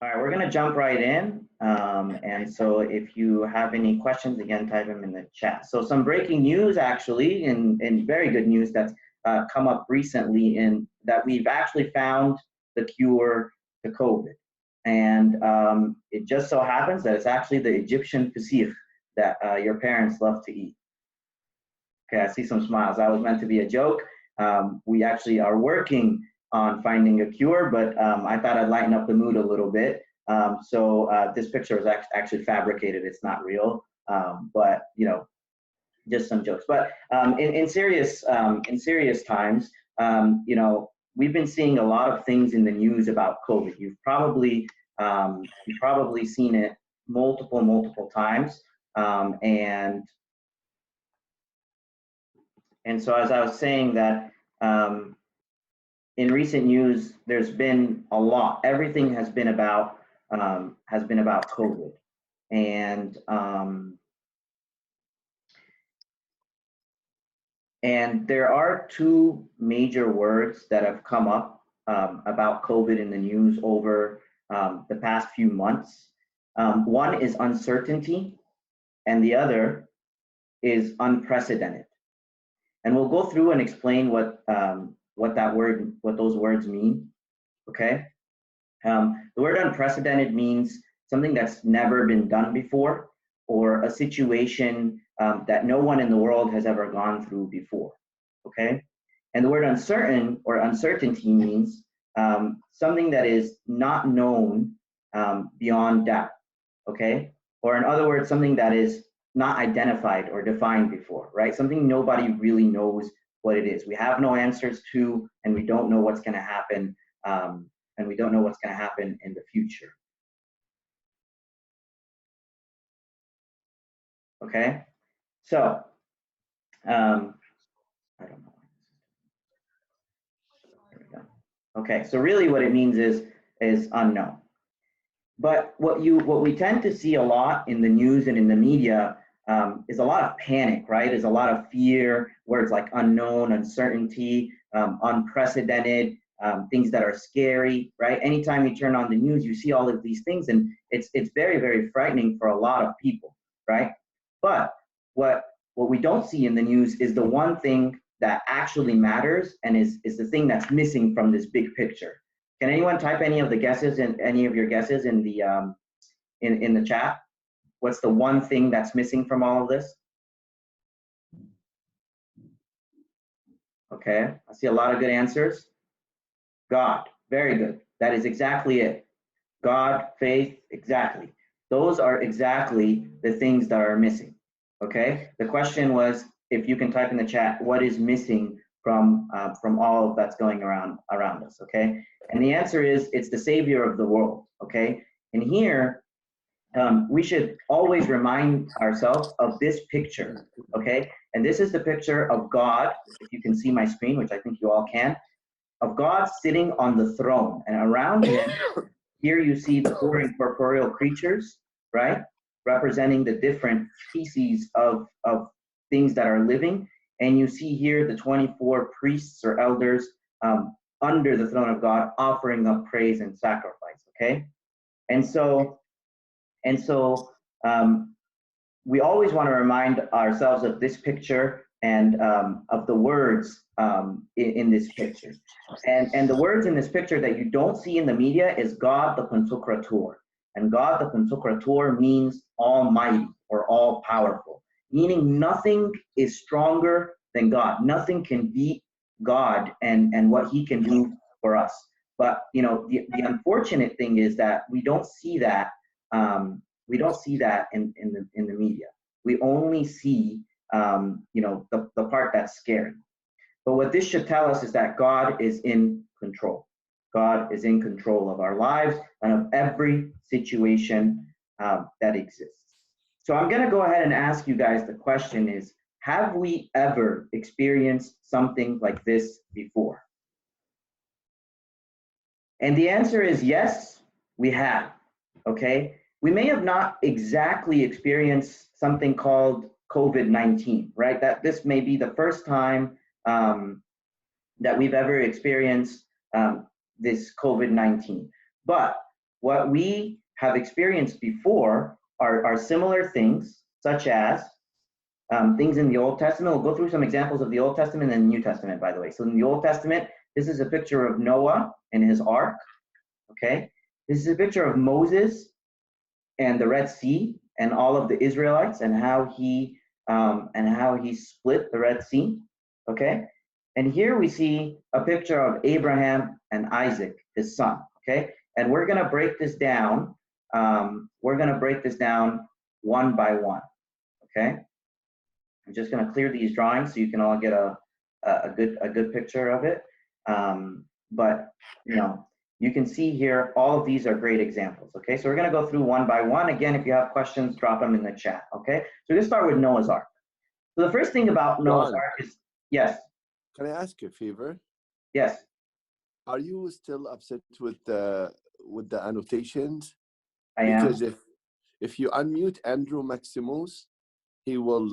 All right, we're going to jump right in. And so if you have any questions, again, type them in the chat. So some breaking news, actually, and very good news that's come up recently in that we've actually found the cure to COVID. And it just so happens that it's actually the Egyptian fasir that your parents love to eat. Okay, I see some smiles. That was meant to be a joke. We actually are working on finding a cure, but I thought I'd lighten up the mood a little bit. So this picture was actually fabricated. It's not real, but you know, just some jokes. But in serious times, you know, we've been seeing a lot of things in the news about COVID. You've probably seen it multiple times, and so as I was saying that. In recent news, there's been a lot. Everything has been about COVID, and there are two major words that have come up about COVID in the news over the past few months. One is uncertainty, and the other is unprecedented. And we'll go through and explain what those words mean. Okay, the word unprecedented means something that's never been done before, or a situation that no one in the world has ever gone through before. Okay, and the word uncertain or uncertainty means something that is not known beyond doubt. Okay, or in other words, something that is not identified or defined before, right? Something nobody really knows what it is. We have no answers to, and we don't know what's going to happen, and we don't know what's going to happen in the future. Okay, so I don't know. There we go. Okay, so really what it means is unknown. But what we tend to see a lot in the news and in the media is a lot of panic, right? Is a lot of fear, words like unknown, uncertainty, unprecedented, things that are scary, right? Anytime you turn on the news, you see all of these things, and it's very frightening for a lot of people, right? But what we don't see in the news is the one thing that actually matters and is the thing that's missing from this big picture. Can anyone type any of your guesses in the chat? What's the one thing that's missing from all of this? Okay, I see a lot of good answers. God, very good. That is exactly it. God, faith, exactly. Those are exactly the things that are missing. Okay, the question was, if you can type in the chat, what is missing from all that's going around us? Okay, and the answer is it's the Savior of the world. Okay, and here we should always remind ourselves of this picture. Okay, and this is the picture of God. If you can see my screen, which I think you all can, of God sitting on the throne, and around him, here you see the four incorporeal creatures, right, representing the different species of things that are living. And you see here the 24 priests or elders under the throne of God offering up praise and sacrifice. Okay, and so we always want to remind ourselves of this picture and of the words in this picture. And the words in this picture that you don't see in the media is God the Pantocrator. And God the Pantocrator means almighty or all powerful, meaning nothing is stronger than God. Nothing can beat God and what he can do for us. But you know, the unfortunate thing is that we don't see that in the media. We only see you know, the part that's scary. But what this should tell us is that God is in control. God is in control of our lives and of every situation that exists. So I'm going to go ahead and ask you guys, the question is, have we ever experienced something like this before? And the answer is yes, we have. Okay, we may have not exactly experienced something called COVID-19, right? That this may be the first time that we've ever experienced this COVID-19. But what we have experienced before are similar things, such as things in the Old Testament. We'll go through some examples of the Old Testament and the New Testament, by the way. So in the Old Testament, this is a picture of Noah and his ark, okay? This is a picture of Moses and the Red Sea and all of the Israelites and how he split the Red Sea, okay? And here we see a picture of Abraham and Isaac, his son, okay? And we're gonna break this down. We're gonna break this down one by one, okay? I'm just gonna clear these drawings so you can all get a good picture of it. But you know, you can see here, all of these are great examples, okay? So we're gonna go through one by one. Again, if you have questions, drop them in the chat, okay? So we're gonna start with Noah's Ark. So the first thing about Noah's Ark is, yes? Can I ask you a favor? Yes. Are you still upset with the annotations? I am. Because if you unmute Andrew Maximus, he will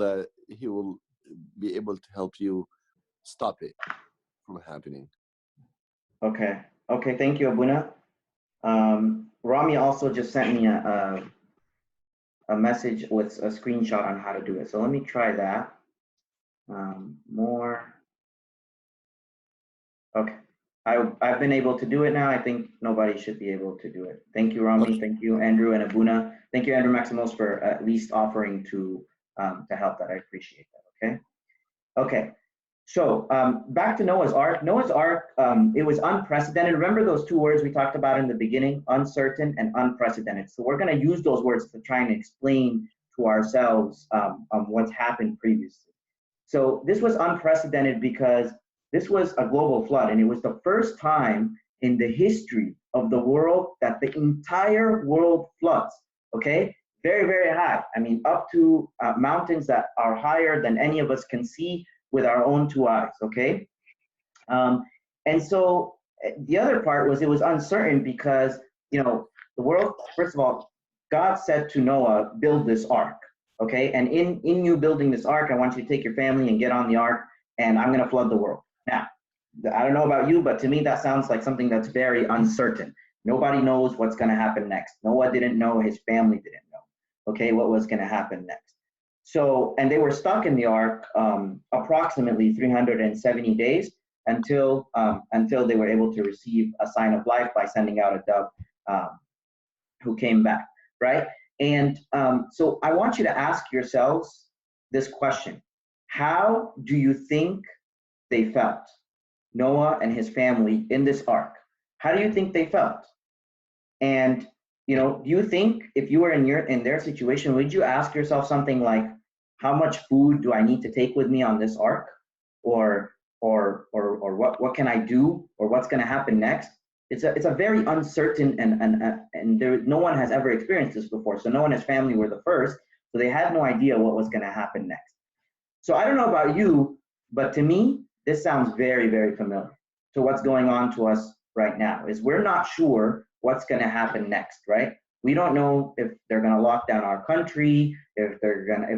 be able to help you stop it from happening. Okay. Okay. Thank you, Abuna. Rami also just sent me a message with a screenshot on how to do it. So let me try that. More. Okay. I've been able to do it now. I think nobody should be able to do it. Thank you, Rami. Okay. Thank you, Andrew and Abuna. Thank you, Andrew Maximus, for at least offering to help that. I appreciate that. Okay. Okay. So back to Noah's Ark. Noah's Ark, it was unprecedented. Remember those two words we talked about in the beginning, uncertain and unprecedented. So we're going to use those words to try and explain to ourselves what's happened previously. So this was unprecedented because this was a global flood, and it was the first time in the history of the world that the entire world floods, okay? Very, very high. I mean, up to mountains that are higher than any of us can see with our own two eyes, okay? And so the other part was it was uncertain because, you know, the world, first of all, God said to Noah, build this ark, okay? And in you building this ark, I want you to take your family and get on the ark, and I'm gonna flood the world. Now, I don't know about you, but to me, that sounds like something that's very uncertain. Nobody knows what's gonna happen next. Noah didn't know, his family didn't know, okay, what was gonna happen next. So, and they were stuck in the ark approximately 370 days until they were able to receive a sign of life by sending out a dove who came back, right? And so I want you to ask yourselves this question. How do you think they felt, Noah and his family in this ark? How do you think they felt? And you know, do you think if you were in their situation, would you ask yourself something like, how much food do I need to take with me on this ark? Or what can I do? Or what's going to happen next? It's a very uncertain and no one has ever experienced this before. So Noah and his family were the first, so they had no idea what was going to happen next. So I don't know about you, but to me, this sounds very, very familiar to what's going on to us right now. Is we're not sure what's going to happen next, right? We don't know if they're going to lock down our country, if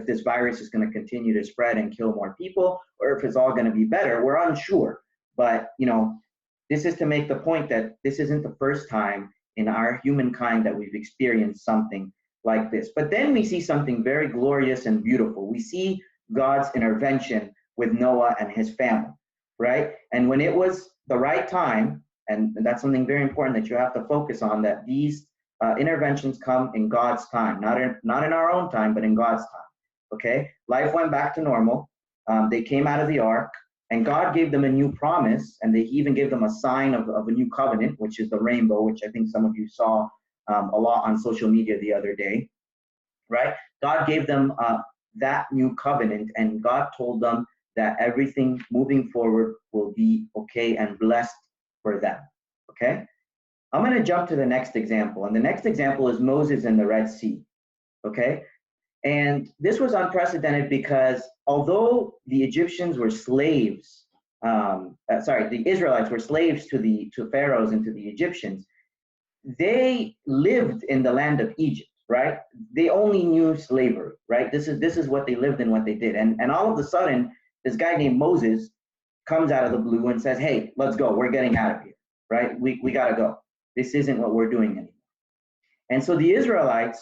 this virus is going to continue to spread and kill more people, or if it's all going to be better. We're unsure. But you know, this is to make the point that this isn't the first time in our humankind that we've experienced something like this. But then we see something very glorious and beautiful. We see God's intervention with Noah and his family, right? And when it was the right time, and that's something very important that you have to focus on, that these interventions come in God's time, not in our own time, but in God's time, okay? Life went back to normal. They came out of the ark, and God gave them a new promise, and he even gave them a sign of a new covenant, which is the rainbow, which I think some of you saw a lot on social media the other day, right? God gave them that new covenant, and God told them that everything moving forward will be okay and blessed for them, okay? I'm going to jump to the next example, and the next example is Moses and the Red Sea, okay? And this was unprecedented because although the Egyptians were slaves, the Israelites were slaves to pharaohs and to the Egyptians, they lived in the land of Egypt, right? They only knew slavery, right? This is what they lived and what they did. And all of a sudden, this guy named Moses comes out of the blue and says, hey, let's go. We're getting out of here, right? We got to go. This isn't what we're doing anymore. And so the Israelites,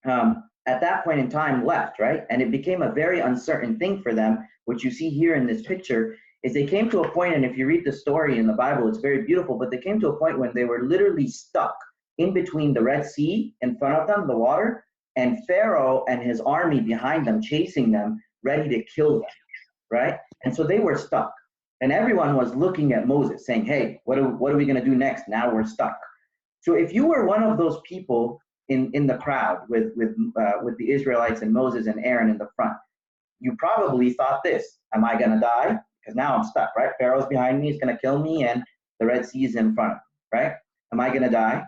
at that point in time, left, right? And it became a very uncertain thing for them, which you see here in this picture, is they came to a point, and if you read the story in the Bible, it's very beautiful, but they came to a point when they were literally stuck in between the Red Sea in front of them, the water, and Pharaoh and his army behind them, chasing them, ready to kill them, right? And so they were stuck. And everyone was looking at Moses saying, hey, what are we gonna do next? Now we're stuck. So if you were one of those people in the crowd with the Israelites and Moses and Aaron in the front, you probably thought this: am I gonna die? Because now I'm stuck, right? Pharaoh's behind me, he's gonna kill me, and the Red Sea is in front of me, right? Am I gonna die?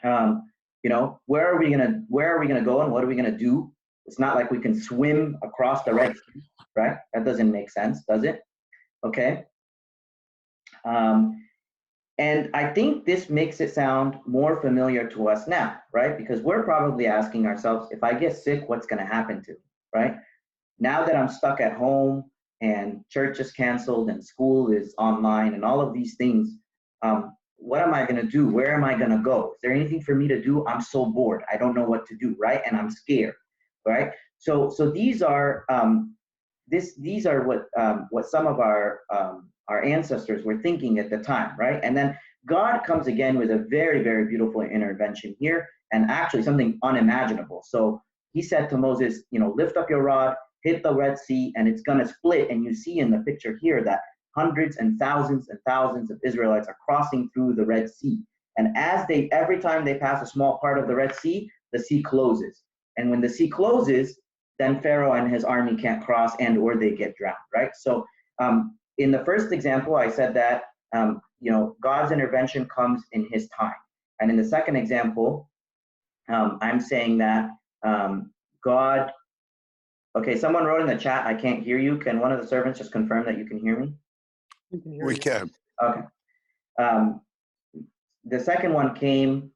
Where are we gonna go, and what are we gonna do? It's not like we can swim across the Red Sea, right? That doesn't make sense, does it? Okay. And I think this makes it sound more familiar to us now, right? Because we're probably asking ourselves, if I get sick, what's gonna happen to me, right? Now that I'm stuck at home and church is canceled and school is online and all of these things, what am I gonna do? Where am I gonna go? Is there anything for me to do? I'm so bored. I don't know what to do, right? And I'm scared, right? So these are what some of our ancestors were thinking at the time, right? And then God comes again with a very, very beautiful intervention here, and actually something unimaginable. So he said to Moses, lift up your rod, hit the Red Sea, and it's gonna split. And you see in the picture here that hundreds and thousands of Israelites are crossing through the Red Sea. And every time they pass a small part of the Red Sea, the sea closes. And when the sea closes, then Pharaoh and his army can't cross or they get drowned, right? So in the first example, I said that God's intervention comes in his time. And in the second example, I'm saying that God, okay, someone wrote in the chat, I can't hear you. Can one of the servants just confirm that you can hear me? We can. Okay. The second one came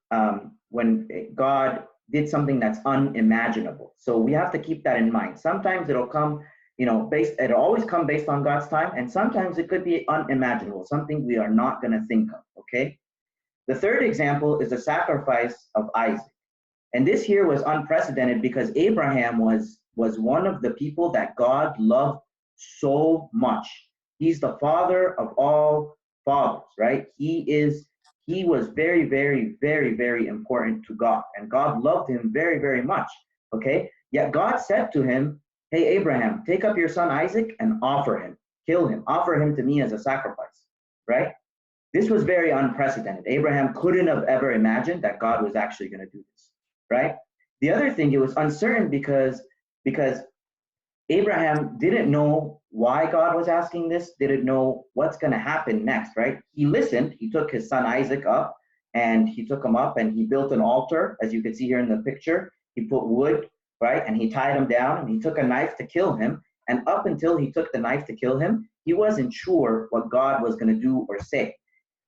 when God did something that's unimaginable. So we have to keep that in mind. Sometimes it'll come, it'll always come based on God's time, and sometimes it could be unimaginable, something we are not going to think of, okay? The third example is the sacrifice of Isaac. And this here was unprecedented because Abraham was one of the people that God loved so much. He's the father of all fathers, right? He was very, very, very, very important to God, and God loved him very, very much, okay? Yet God said to him, hey, Abraham, take up your son Isaac and offer him, kill him, offer him to me as a sacrifice, right? This was very unprecedented. Abraham couldn't have ever imagined that God was actually gonna do this, right? The other thing, it was uncertain because Abraham didn't know why God was asking this, didn't know what's going to happen next, right? He listened, he took his son Isaac up, and he took him up and he built an altar, as you can see here in the picture. He put wood, right? And he tied him down, and he took a knife to kill him. And up until he took the knife to kill him, he wasn't sure what God was going to do or say.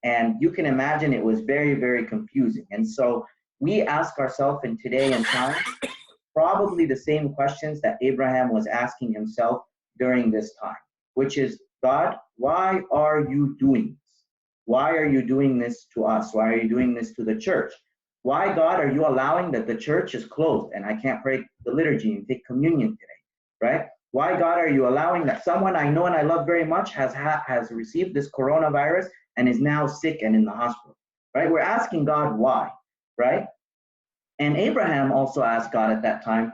And you can imagine it was very, very confusing. And so we ask ourselves in today and time, probably the same questions that Abraham was asking himself during this time, which is, God, why are you doing this? Why are you doing this to us? Why are you doing this to the church? Why, God, are you allowing that the church is closed and I can't pray the liturgy and take communion today, right? Why, God, are you allowing that someone I know and I love very much has received this coronavirus and is now sick and in the hospital, right? We're asking God why, right? And Abraham also asked God at that time,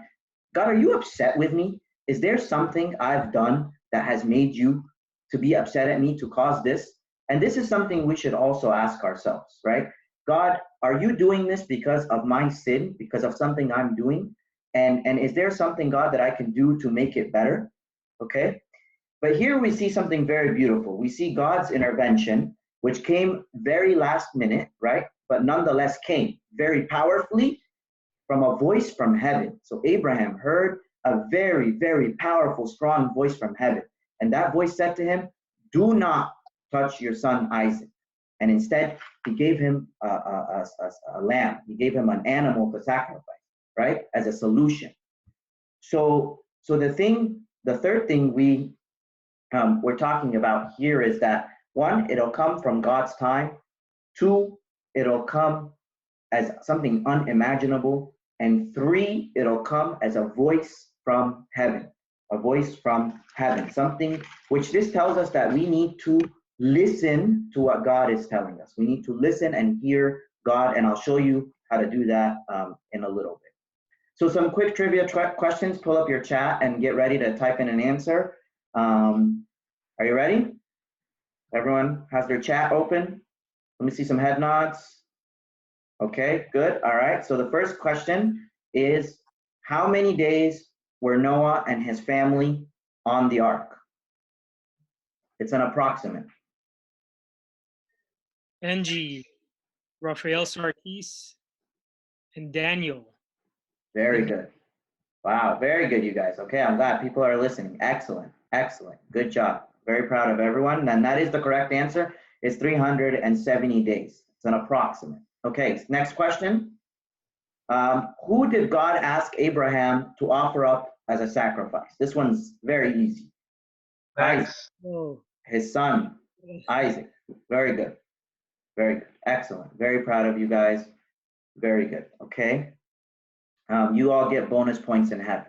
God, are you upset with me? Is there something I've done that has made you to be upset at me to cause this? And this is something we should also ask ourselves, right? God, are you doing this because of my sin, because of something I'm doing? And is there something, God, that I can do to make it better? Okay. But here we see something very beautiful. We see God's intervention, which came very last minute, right? But nonetheless came very powerfully from a voice from heaven. So Abraham heard a very, very powerful, strong voice from heaven. And that voice said to him, do not touch your son Isaac. And instead, he gave him a lamb. He gave him an animal to sacrifice, right? As a solution. So the third thing we're talking about here is that, one, it'll come from God's time. Two, it'll come as something unimaginable. And 3, it'll come as a voice from heaven, a voice from heaven, something which this tells us that we need to listen to what God is telling us. We need to listen and hear God, and I'll show you how to do that in a little bit. So some quick trivia questions. Pull up your chat and get ready to type in an answer. Are you ready? Everyone has their chat open? Let me see some head nods. Okay, good. All right. So the first question is, how many days were Noah and his family on the ark? It's an approximate. NG, Rafael Sarkis, and Daniel. Very good. Wow, very good, you guys. Okay, I'm glad people are listening. Excellent, excellent. Good job. Very proud of everyone. And that is the correct answer. It's 370 days. It's an approximate. Okay, next question. Who did God ask Abraham to offer up as a sacrifice? This one's very easy. Isaac. Oh. His son, Isaac. Very good. Very good. Excellent. Very proud of you guys. Very good. Okay. You all get bonus points in heaven.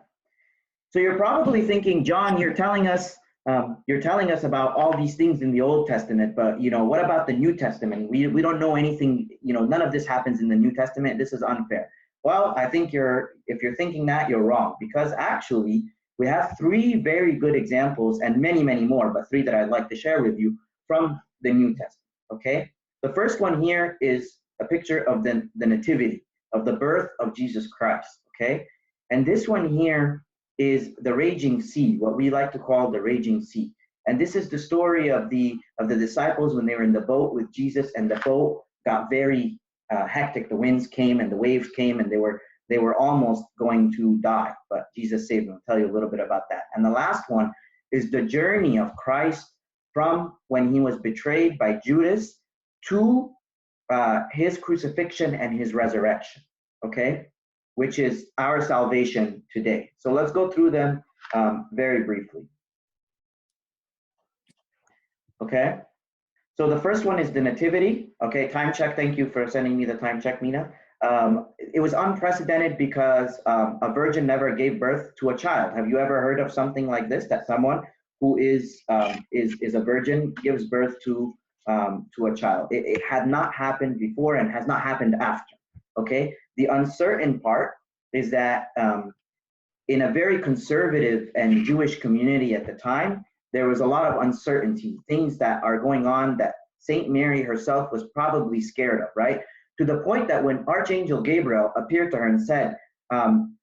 So you're probably thinking, John, you're telling us about all these things in the Old Testament, but what about the New Testament? We don't know anything. None of this happens in the New Testament. This is unfair. Well, I think if you're thinking that, you're wrong, because actually we have 3 very good examples, and many, many more, but 3 that I'd like to share with you from the New Testament. Okay. The first one here is a picture of the nativity, of the birth of Jesus Christ. Okay. And this one here is the raging sea, what we like to call the raging sea. And this is the story of the disciples when they were in the boat with Jesus, and the boat got very hectic. The winds came and the waves came, and they were almost going to die, but Jesus saved them. I'll tell you a little bit about that. And the last one is the journey of Christ from when he was betrayed by Judas to his crucifixion and his resurrection, okay, which is our salvation today. So let's go through them very briefly. Okay, so the first one is the nativity. Okay, time check. Thank you for sending me the time check, Mina. It was unprecedented because a virgin never gave birth to a child. Have you ever heard of something like this, that someone who is a virgin gives birth to a child? It had not happened before and has not happened after. Okay, the uncertain part is that in a very conservative and Jewish community at the time, there was a lot of uncertainty, things that are going on that Saint Mary herself was probably scared of, right? To the point that when Archangel Gabriel appeared to her and said,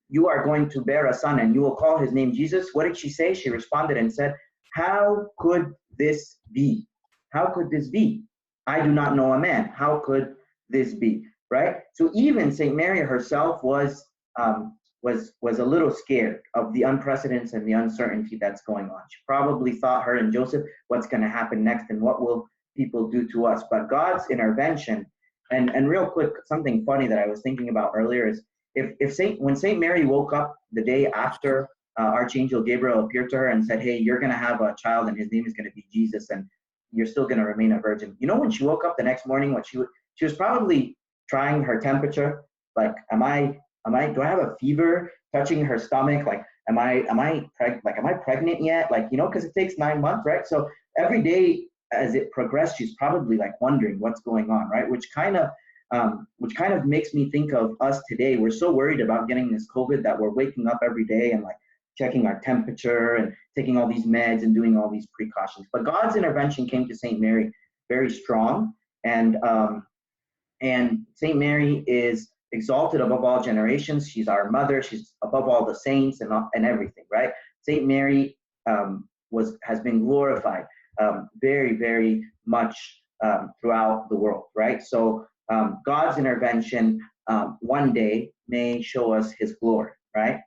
you are going to bear a son and you will call his name Jesus, what did she say? She responded and said, how could this be? How could this be? I do not know a man. How could this be? Right? So even Saint Mary herself was a little scared of the unprecedented and the uncertainty that's going on. She probably thought, her and Joseph, what's going to happen next and what will people do to us? But God's intervention, and real quick, something funny that I was thinking about earlier is when Saint Mary woke up the day after Archangel Gabriel appeared to her and said, hey, you're going to have a child and his name is going to be Jesus and you're still going to remain a virgin. When she woke up the next morning, she was probably trying her temperature, like, do I have a fever, touching her stomach, like, am I pregnant yet? Like, because it takes 9 months, right? So every day as it progressed, she's probably like wondering what's going on, right? Which kind of makes me think of us today. We're so worried about getting this COVID that we're waking up every day and like checking our temperature and taking all these meds and doing all these precautions. But God's intervention came to Saint Mary very strong, and Saint Mary is exalted above all generations. She's our mother. She's above all the saints and everything, right? Saint Mary has been glorified very, very much throughout the world, right? So God's intervention one day may show us his glory, right?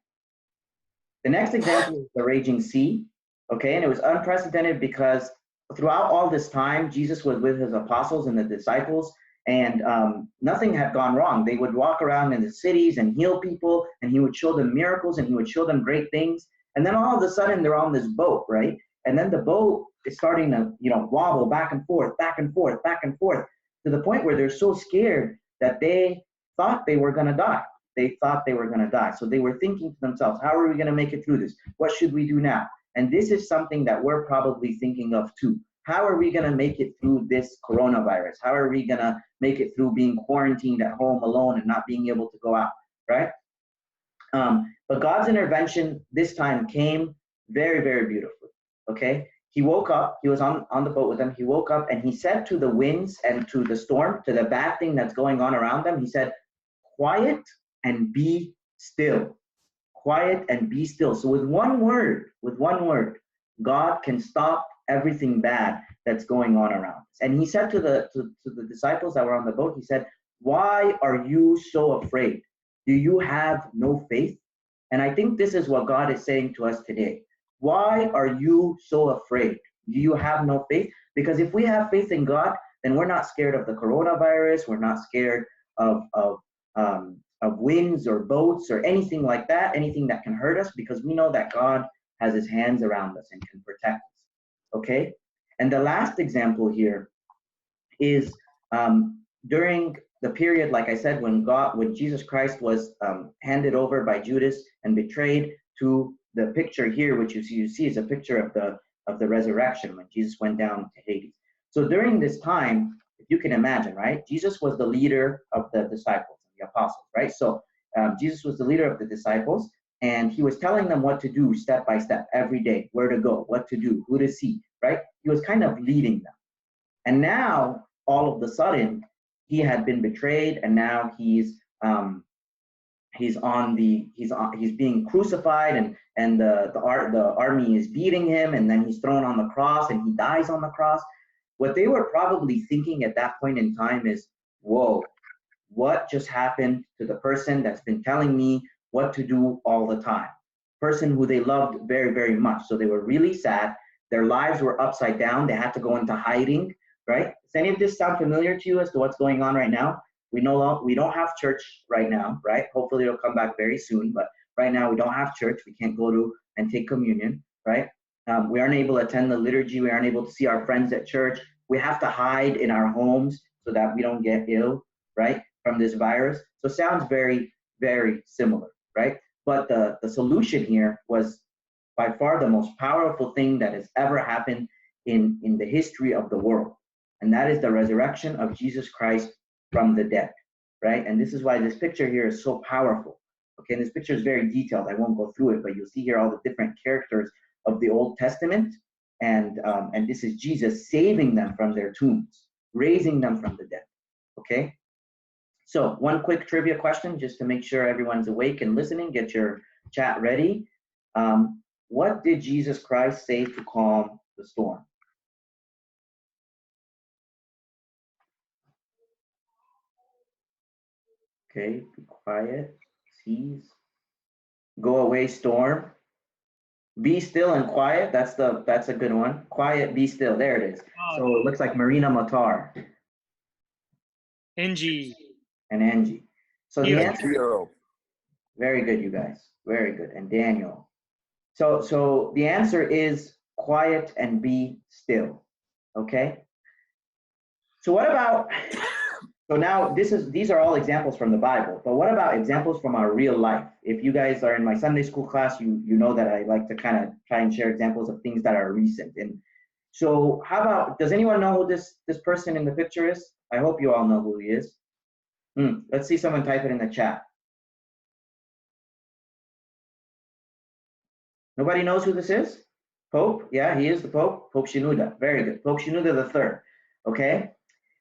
The next example is the raging sea, okay? And it was unprecedented because throughout all this time, Jesus was with his apostles and the disciples, and nothing had gone wrong. They would walk around in the cities and heal people, and he would show them miracles and he would show them great things. And then all of a sudden they're on this boat, right? And then the boat is starting to, wobble back and forth, back and forth, back and forth, to the point where they're so scared that they thought they were going to die. They thought they were going to die. So they were thinking to themselves, how are we going to make it through this? What should we do now? And this is something that we're probably thinking of too. How are we going to make it through this coronavirus? How are we going to make it through being quarantined at home alone and not being able to go out, right? But God's intervention this time came very, very beautifully, okay? He woke up, he was on the boat with them, he woke up and he said to the winds and to the storm, to the bad thing that's going on around them, he said, quiet and be still. Quiet and be still. So with one word, God can stop everything bad that's going on around us. And he said to the disciples that were on the boat, he said, why are you so afraid? Do you have no faith? And I think this is what God is saying to us today. Why are you so afraid? Do you have no faith? Because if we have faith in God, then we're not scared of the coronavirus. We're not scared of winds or boats or anything like that, anything that can hurt us, because we know that God has his hands around us and can protect us, okay? And the last example here is during the period, like I said, when Jesus Christ was handed over by Judas and betrayed, to the picture here, which you see is a picture of the resurrection when Jesus went down to Hades. So during this time, if you can imagine, right? Jesus was the leader of the disciples, the apostles, right? So Jesus was the leader of the disciples, and he was telling them what to do step by step, every day, where to go, what to do, who to see, right? He was kind of leading them. And now, all of a sudden, he had been betrayed, and now he's being crucified, and the army is beating him, and then he's thrown on the cross and he dies on the cross. What they were probably thinking at that point in time is, whoa, what just happened to the person that's been telling me what to do all the time? Person who they loved very, very much. So they were really sad. Their lives were upside down. They had to go into hiding, right? Does any of this sound familiar to you as to what's going on right now? We don't have church right now, right? Hopefully it'll come back very soon, but right now we don't have church. We can't go to and take communion, right? We aren't able to attend the liturgy. We aren't able to see our friends at church. We have to hide in our homes so that we don't get ill, right, from this virus. So it sounds very, very similar, right? But the solution here was by far the most powerful thing that has ever happened in the history of the world. And that is the resurrection of Jesus Christ from the dead, right? And this is why this picture here is so powerful. Okay, and this picture is very detailed. I won't go through it, but you'll see here all the different characters of the Old Testament, and this is Jesus saving them from their tombs, raising them from the dead. Okay, so one quick trivia question, just to make sure everyone's awake and listening. Get your chat ready. What did Jesus Christ say to calm the storm? Okay, be quiet, cease, go away, storm. Be still and quiet. That's a good one. Quiet, be still. There it is. So it looks like Marina Matar. Angie. And Angie. So the answer. Very good, you guys. Very good. And Daniel. So the answer is quiet and be still. Okay. So what about? So now these are all examples from the Bible, but what about examples from our real life? If you guys are in my Sunday school class, you know that I like to kind of try and share examples of things that are recent. And so how about, does anyone know who this person in the picture is? I hope you all know who he is. Let's see someone type it in the chat. Nobody knows who this is? Pope? Yeah, he is the Pope. Pope Shenouda. Very good. Pope Shenouda III. Okay.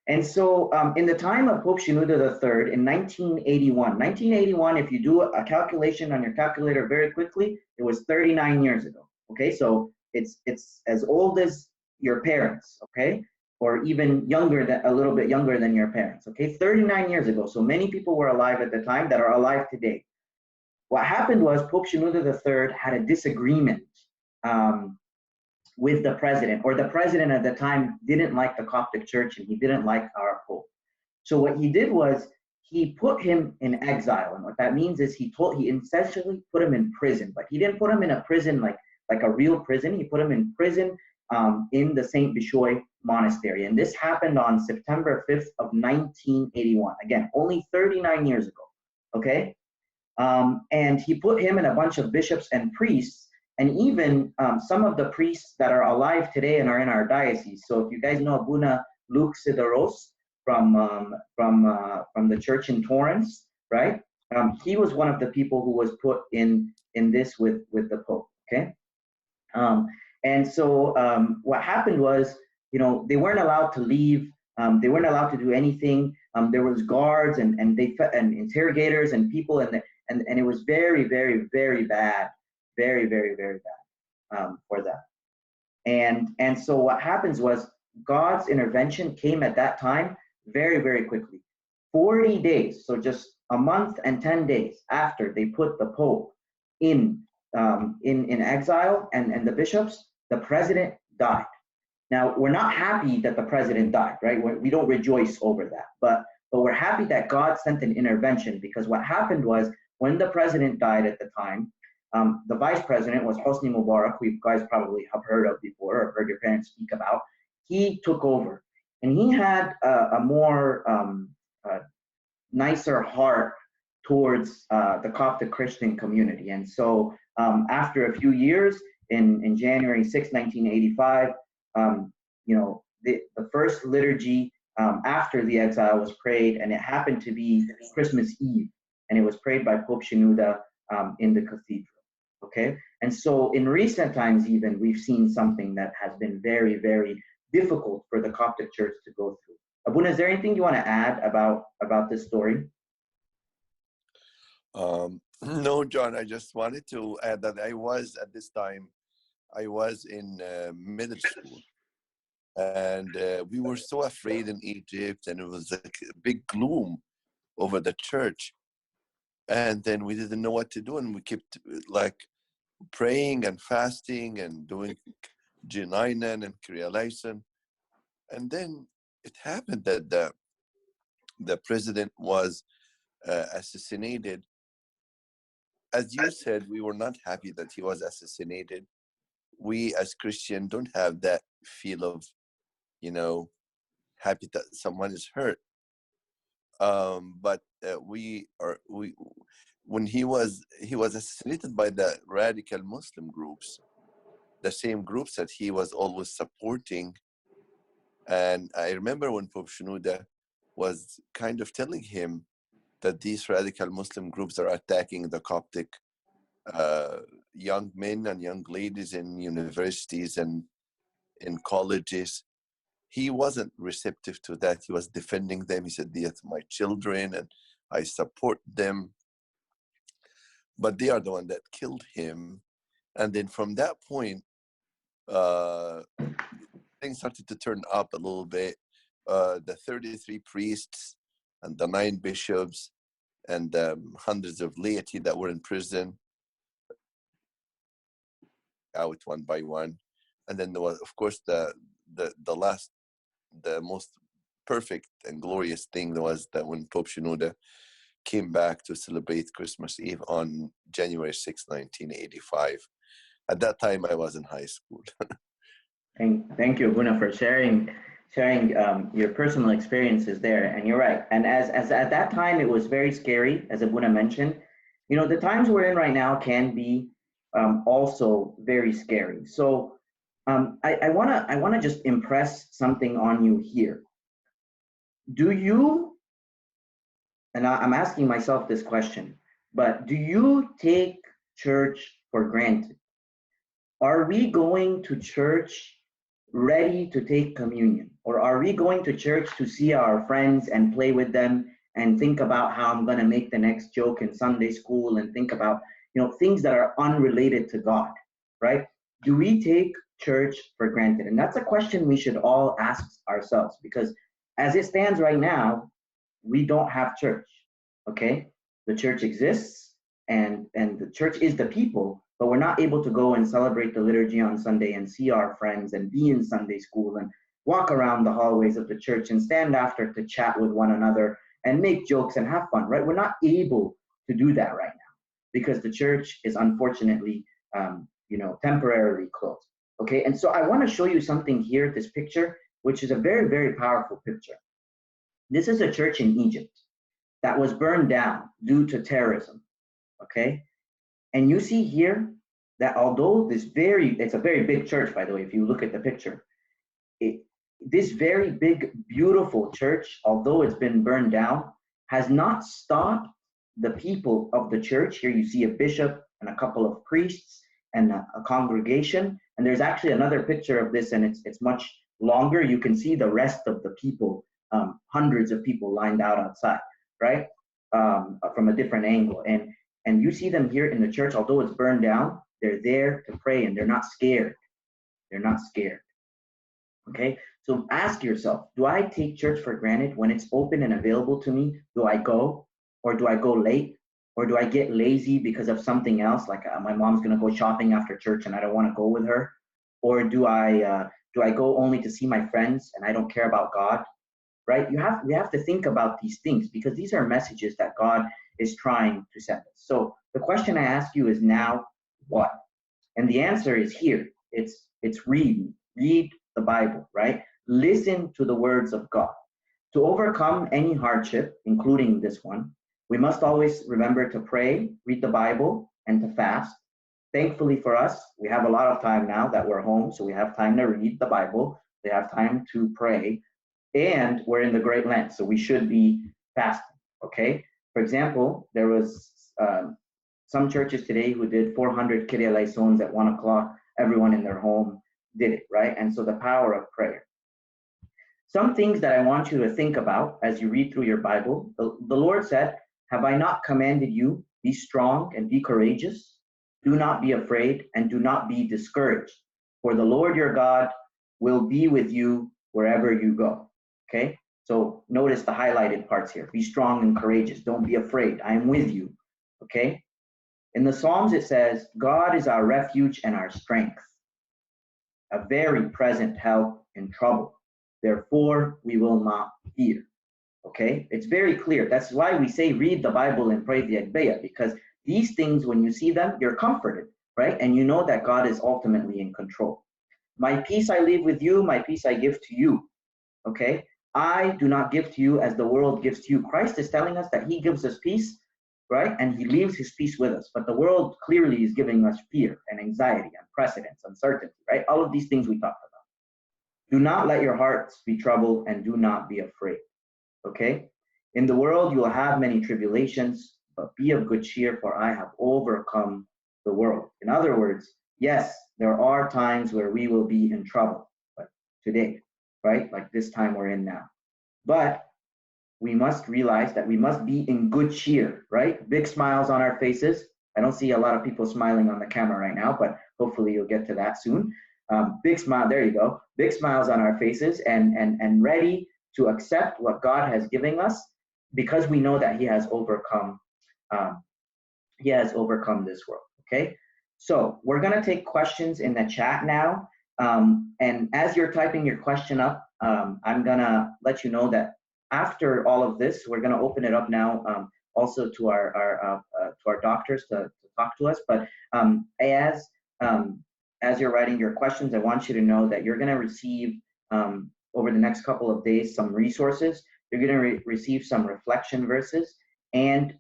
And so in the time of Pope Shenouda III in 1981, if you do a calculation on your calculator very quickly, it was 39 years ago. Okay, so it's as old as your parents, okay? Or even younger, a little bit younger than your parents, okay? 39 years ago. So many people were alive at the time that are alive today. What happened was Pope Shenouda III had a disagreement with the president, or the president at the time didn't like the Coptic Church and he didn't like our Pope. So what he did was he put him in exile, and what that means is he essentially put him in prison, but he didn't put him in a prison like a real prison. He put him in prison in the St. Bishoy Monastery. And this happened on September 5th of 1981. Again, only 39 years ago, okay? And he put him and a bunch of bishops and priests, and even some of the priests that are alive today and are in our diocese. So if you guys know Abuna Luke Sideros from the church in Torrance, right? He was one of the people who was put in this with the Pope, okay? And so what happened was, you know, they weren't allowed to leave. They weren't allowed to do anything. There was guards and interrogators and people, and it was very, very, very bad, very, very, very bad for them. And so what happens was God's intervention came at that time very, very quickly. 40 days, so just a month and 10 days after they put the Pope in exile and the bishops, the president died. Now, we're not happy that the president died, right? We don't rejoice over that, but we're happy that God sent an intervention, because what happened was when the president died at the time, the vice president was Hosni Mubarak, who you guys probably have heard of before or heard your parents speak about. He took over, and he had a more nicer heart towards the Coptic Christian community. And so after a few years, in January 6, 1985, you know, the first liturgy after the exile was prayed, and it happened to be Christmas Eve, and it was prayed by Pope Shenouda in the cathedral, okay? And so in recent times even, we've seen something that has been very, very difficult for the Coptic Church to go through. Abuna, is there anything you want to add about this story? No, John, I just wanted to add that I was, at this time, I was in middle school. And we were so afraid in Egypt, and it was like a big gloom over the church. And then we didn't know what to do, and we kept like praying and fasting and doing Jinainan and Kriyalayson. And then it happened that the president was assassinated. As you said, we were not happy that he was assassinated. We as Christians don't have that feel of, you know, happy that someone is hurt. But when he was assassinated by the radical Muslim groups, the same groups that he was always supporting. And I remember when Pope Shenouda was kind of telling him that these radical Muslim groups are attacking the Coptic young men and young ladies in universities and in colleges. He wasn't receptive to that. He was defending them. He said, "They are my children and I support them." But they are the one that killed him. And then from that point, things started to turn up a little bit. The 33 priests and the 9 bishops and hundreds of laity that were in prison out one by one. And then there was, of course, the most perfect and glorious thing was that when Pope Shenouda came back to celebrate Christmas Eve on January 6, 1985. At that time, I was in high school. Thank you, Abuna, for sharing your personal experiences there. And you're right. And as at that time, it was very scary, as Abuna mentioned. You know, the times we're in right now can be also very scary. So I wanna just impress something on you here. Do you, and I'm asking myself this question, but do you take church for granted? Are we going to church ready to take communion? Or are we going to church to see our friends and play with them and think about how I'm gonna make the next joke in Sunday school and think about, you know, things that are unrelated to God, right? Do we take church for granted? And that's a question we should all ask ourselves, because as it stands right now, we don't have church, okay? The church exists and the church is the people, but we're not able to go and celebrate the liturgy on Sunday and see our friends and be in Sunday school and walk around the hallways of the church and stand after to chat with one another and make jokes and have fun, right? We're not able to do that right now because the church is unfortunately, you know, temporarily closed. Okay, and so I want to show you something here, this picture, which is a very, very powerful picture. This is a church in Egypt that was burned down due to terrorism. Okay, and you see here that although it's a very big church, by the way, if you look at the picture, this very big, beautiful church, although it's been burned down, has not stopped the people of the church. Here you see a bishop and a couple of priests and a congregation. And there's actually another picture of this, and it's much longer. You can see the rest of the people, hundreds of people lined out outside, right? From a different angle. And you see them here in the church, although it's burned down, they're there to pray and they're not scared. They're not scared. Okay, so ask yourself, do I take church for granted? When it's open and available to me, do I go? Or do I go late? Or do I get lazy because of something else, like my mom's gonna go shopping after church and I don't wanna go with her? Or do I go only to see my friends and I don't care about God? Right? We have to think about these things, because these are messages that God is trying to send us. So the question I ask you is, now what? And the answer is here. It's read the Bible, right? Listen to the words of God. To overcome any hardship, including this one, we must always remember to pray, read the Bible, and to fast. Thankfully for us, we have a lot of time now that we're home, so we have time to read the Bible, we have time to pray, and we're in the Great Lent, so we should be fasting, okay? For example, there was some churches today who did 400 Kyrie eleisons at 1 o'clock. Everyone in their home did it, right? And so the power of prayer. Some things that I want you to think about as you read through your Bible. The Lord said, have I not commanded you, be strong and be courageous? Do not be afraid and do not be discouraged, for the Lord your God will be with you wherever you go. Okay, so notice the highlighted parts here. Be strong and courageous. Don't be afraid. I am with you. Okay, in the Psalms it says, God is our refuge and our strength, a very present help in trouble. Therefore, we will not fear. Okay, it's very clear. That's why we say read the Bible and pray the Agpeya, because these things, when you see them, you're comforted, right? And you know that God is ultimately in control. My peace I leave with you, my peace I give to you. Okay, I do not give to you as the world gives to you. Christ is telling us that he gives us peace, right? And he leaves his peace with us. But the world clearly is giving us fear and anxiety and precedence, uncertainty, right? All of these things we talked about. Do not let your hearts be troubled and do not be afraid. Okay? In the world you will have many tribulations, but be of good cheer, for I have overcome the world. In other words, yes, there are times where we will be in trouble, but today, right? Like this time we're in now. But we must realize that we must be in good cheer, right? Big smiles on our faces. I don't see a lot of people smiling on the camera right now, but hopefully you'll get to that soon. Big smile, there you go. Big smiles on our faces and ready to accept what God has given us, because we know that he has overcome this world. Okay, so we're gonna take questions in the chat now, and as you're typing your question up, I'm gonna let you know that after all of this, we're gonna open it up now, also to our doctors to talk to us. But as you're writing your questions, I want you to know that you're gonna receive over the next couple of days some resources. You're gonna receive some reflection verses, and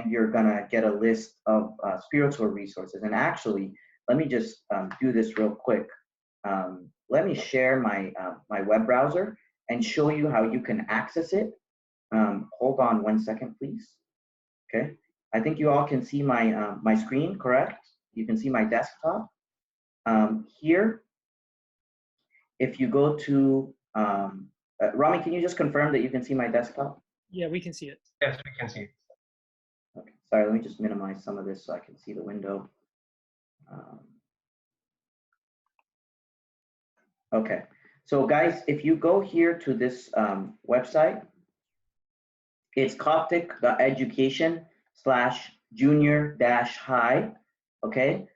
you're gonna get a list of spiritual resources. And actually, let me just do this real quick. Let me share my my web browser and show you how you can access it. Hold on 1 second, please. Okay, I think you all can see my my screen, correct? You can see my desktop. Here, if you go to Rami, can you just confirm that you can see my desktop? Yeah, we can see it. Yes, we can see it. Okay, sorry, let me just minimize some of this so I can see the window. Okay, so guys, if you go here to this website, it's Coptic.education/junior-high, okay?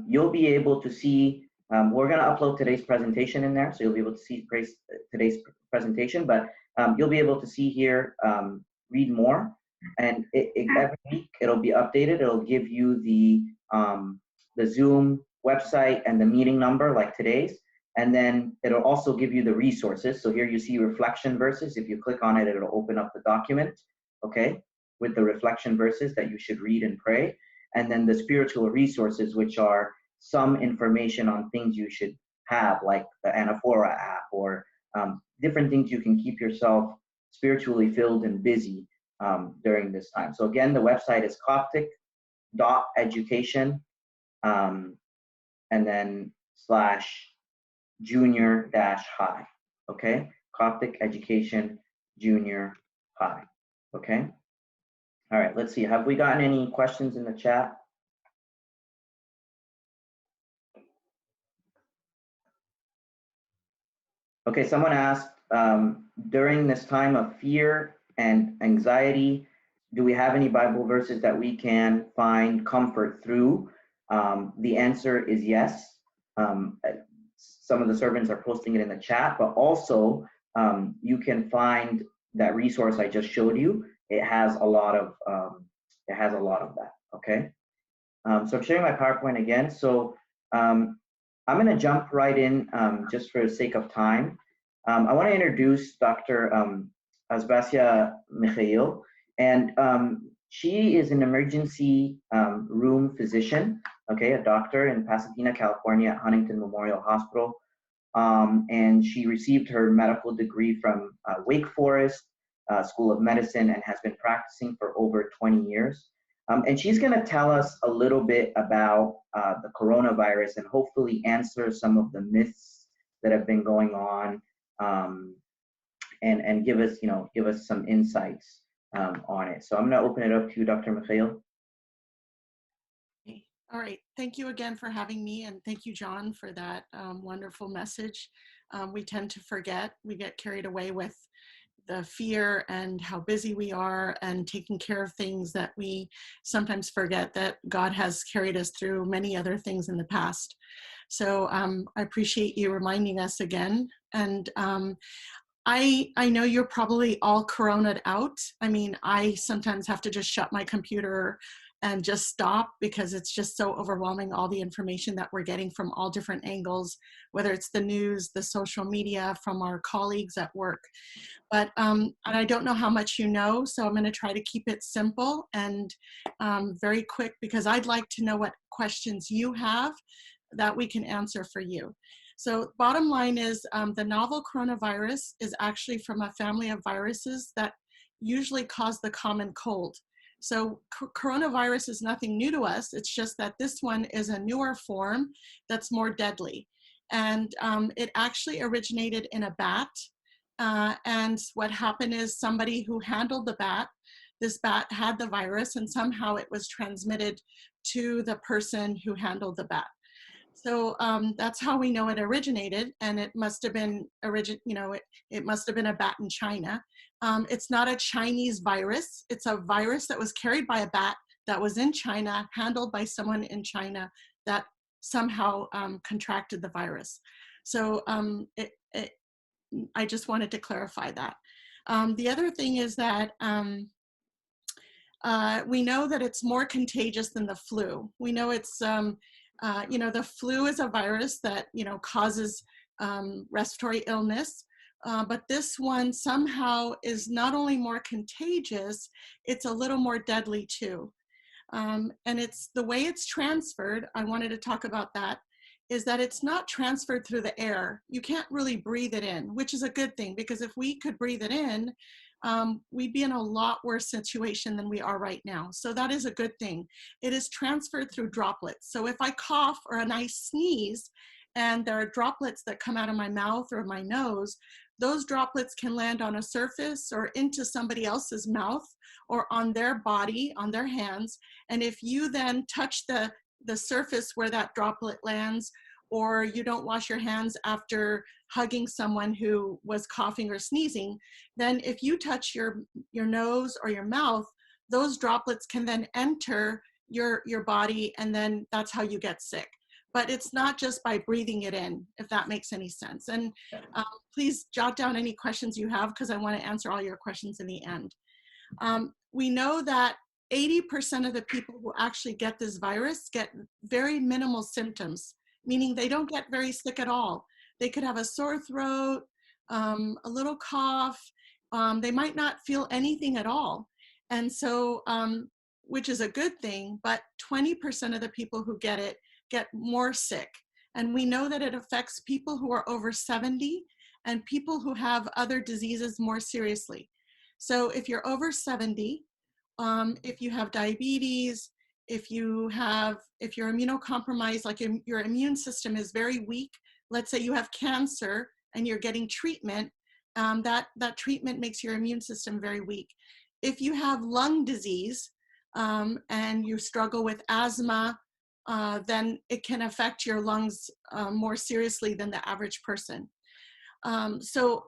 You'll be able to see, we're gonna upload today's presentation in there, so you'll be able to see today's presentation, but you'll be able to see here, read more, and every week it'll be updated. It'll give you the Zoom website and the meeting number like today's, and then it'll also give you the resources. So here you see reflection verses. If you click on it, it'll open up the document, okay, with the reflection verses that you should read and pray. And then the spiritual resources, which are some information on things you should have, like the Anaphora app, or different things you can keep yourself spiritually filled and busy during this time. So again, the website is Coptic.education, and then /junior-high, okay? Coptic Education Junior High, okay? All right, let's see. Have we gotten any questions in the chat? Okay, someone asked, during this time of fear and anxiety, do we have any Bible verses that we can find comfort through? The answer is yes. Some of the servants are posting it in the chat, but also you can find that resource I just showed you. It has a lot of that. Okay. So I'm sharing my PowerPoint again. So I'm going to jump right in just for the sake of time. I want to introduce Dr. ASBASIA Mikhail, and she is an emergency room physician, okay, a doctor in Pasadena, California at Huntington Memorial Hospital. And she received her medical degree from Wake Forest School of Medicine and has been practicing for over 20 years. And she's going to tell us a little bit about the coronavirus and hopefully answer some of the myths that have been going on, and give us some insights on it. So I'm going to open it up to you, Dr. Mikhail. All right. Thank you again for having me, and thank you, John, for that wonderful message. We tend to forget. We get carried away with the fear and how busy we are and taking care of things that we sometimes forget that God has carried us through many other things in the past. So I appreciate you reminding us again. And I know you're probably all corona'd out. I mean, I sometimes have to just shut my computer and just stop because it's just so overwhelming, all the information that we're getting from all different angles, whether it's the news, the social media, from our colleagues at work. But and I don't know how much you know, so I'm going to try to keep it simple and very quick, because I'd like to know what questions you have that we can answer for you. So bottom line is the novel coronavirus is actually from a family of viruses that usually cause the common cold. So coronavirus is nothing new to us. It's just that this one is a newer form that's more deadly. And it actually originated in a bat. And what happened is somebody who handled the bat, this bat had the virus, and somehow it was transmitted to the person who handled the bat. So that's how we know it originated, and it must have been it must have been a bat in China. It's not a Chinese virus. It's a virus that was carried by a bat that was in China, handled by someone in China that somehow contracted the virus. So I just wanted to clarify that. The other thing is that we know that it's more contagious than the flu. We know it's, the flu is a virus that, causes respiratory illness, but this one somehow is not only more contagious, it's a little more deadly too. And it's the way it's transferred, I wanted to talk about that, is that it's not transferred through the air. You can't really breathe it in, which is a good thing, because if we could breathe it in, we'd be in a lot worse situation than we are right now. So that is a good thing. It is transferred through droplets. So if I cough or I sneeze and there are droplets that come out of my mouth or my nose, those droplets can land on a surface or into somebody else's mouth or on their body, on their hands. And if you then touch the surface where that droplet lands, or you don't wash your hands after hugging someone who was coughing or sneezing, then if you touch your nose or your mouth, those droplets can then enter your body, and then that's how you get sick. But it's not just by breathing it in, if that makes any sense. And please jot down any questions you have, because I want to answer all your questions in the end. We know that 80% of the people who actually get this virus get very minimal symptoms, meaning they don't get very sick at all. They could have a sore throat, a little cough. They might not feel anything at all. And so, which is a good thing, but 20% of the people who get it get more sick. And we know that it affects people who are over 70 and people who have other diseases more seriously. So if you're over 70, if you have diabetes, if you're immunocompromised, like your immune system is very weak, let's say you have cancer and you're getting treatment, that treatment makes your immune system very weak. If you have lung disease and you struggle with asthma, then it can affect your lungs more seriously than the average person. So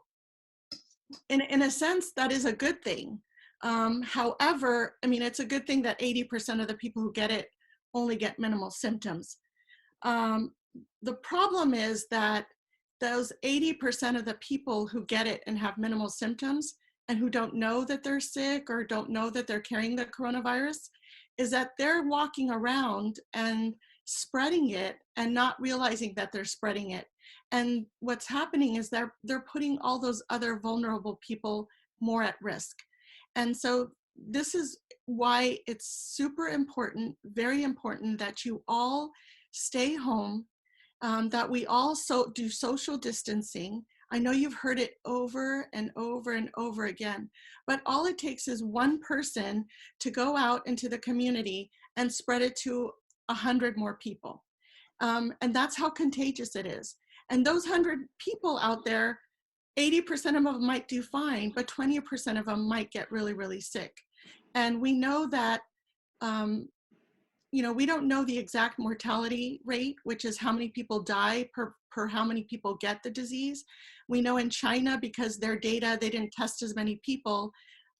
in a sense, that is a good thing. However, I mean, it's a good thing that 80% of the people who get it only get minimal symptoms. The problem is that those 80% of the people who get it and have minimal symptoms and who don't know that they're sick or don't know that they're carrying the coronavirus is that they're walking around and spreading it and not realizing that they're spreading it. And what's happening is they're putting all those other vulnerable people more at risk. And so this is why it's super important, very important that you all stay home, that we also do social distancing. I know you've heard it over and over and over again, but all it takes is one person to go out into the community and spread it to 100 more people. And that's how contagious it is. And those 100 people out there, 80% of them might do fine, but 20% of them might get really, really sick. And we know that, we don't know the exact mortality rate, which is how many people die per how many people get the disease. We know in China, because their data, they didn't test as many people,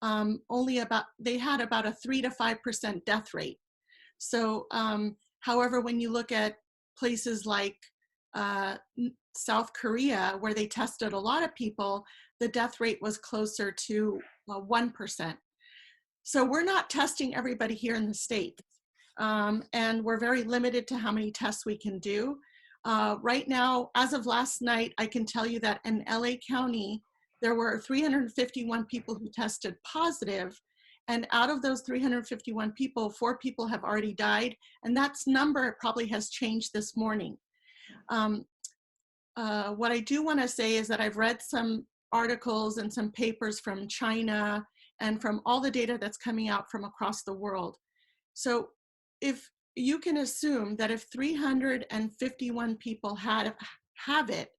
they had about a 3 to 5% death rate. So, however, when you look at places like South Korea, where they tested a lot of people, the death rate was closer to 1%. So we're not testing everybody here in the States. And we're very limited to how many tests we can do. Right now, as of last night, I can tell you that in LA County, there were 351 people who tested positive. And out of those 351 people, 4 people have already died. And that number probably has changed this morning. What I do want to say is that I've read some articles and some papers from China and from all the data that's coming out from across the world. So if you can assume that if 351 people have it,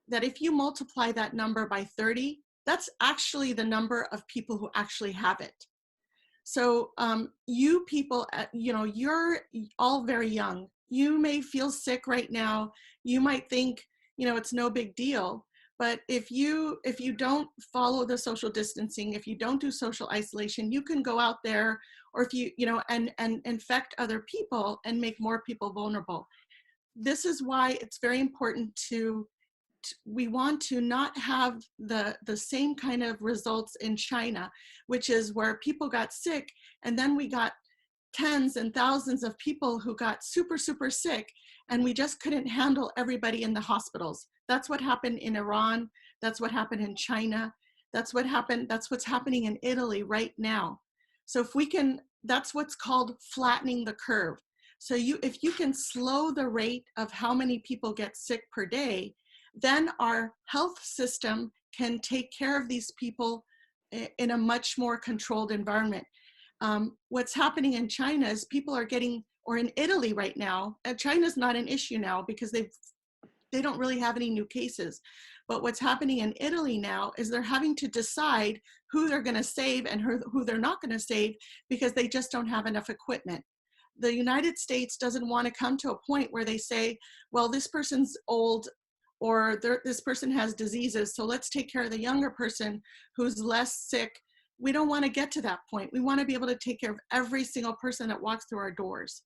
that if you multiply that number by 30, that's actually the number of people who actually have it. So you people, you're all very young. You may feel sick right now. You might think, it's no big deal. But if you don't follow the social distancing, if you don't do social isolation, you can go out there, or if you and infect other people and make more people vulnerable. This is why it's very important we want to not have the same kind of results in China, which is where people got sick and then we got tens and thousands of people who got super, super sick, and we just couldn't handle everybody in the hospitals. That's what happened in Iran. That's what happened in China. That's what's happening in Italy right now. So that's what's called flattening the curve. So if you can slow the rate of how many people get sick per day, then our health system can take care of these people in a much more controlled environment. What's happening in China is people are or in Italy right now, China's not an issue now because they don't really have any new cases. But what's happening in Italy now is they're having to decide who they're going to save and who they're not going to save because they just don't have enough equipment. The United States doesn't want to come to a point where they say, well, this person's old or this person has diseases, so let's take care of the younger person who's less sick. We don't want to get to that point. We want to be able to take care of every single person that walks through our doors.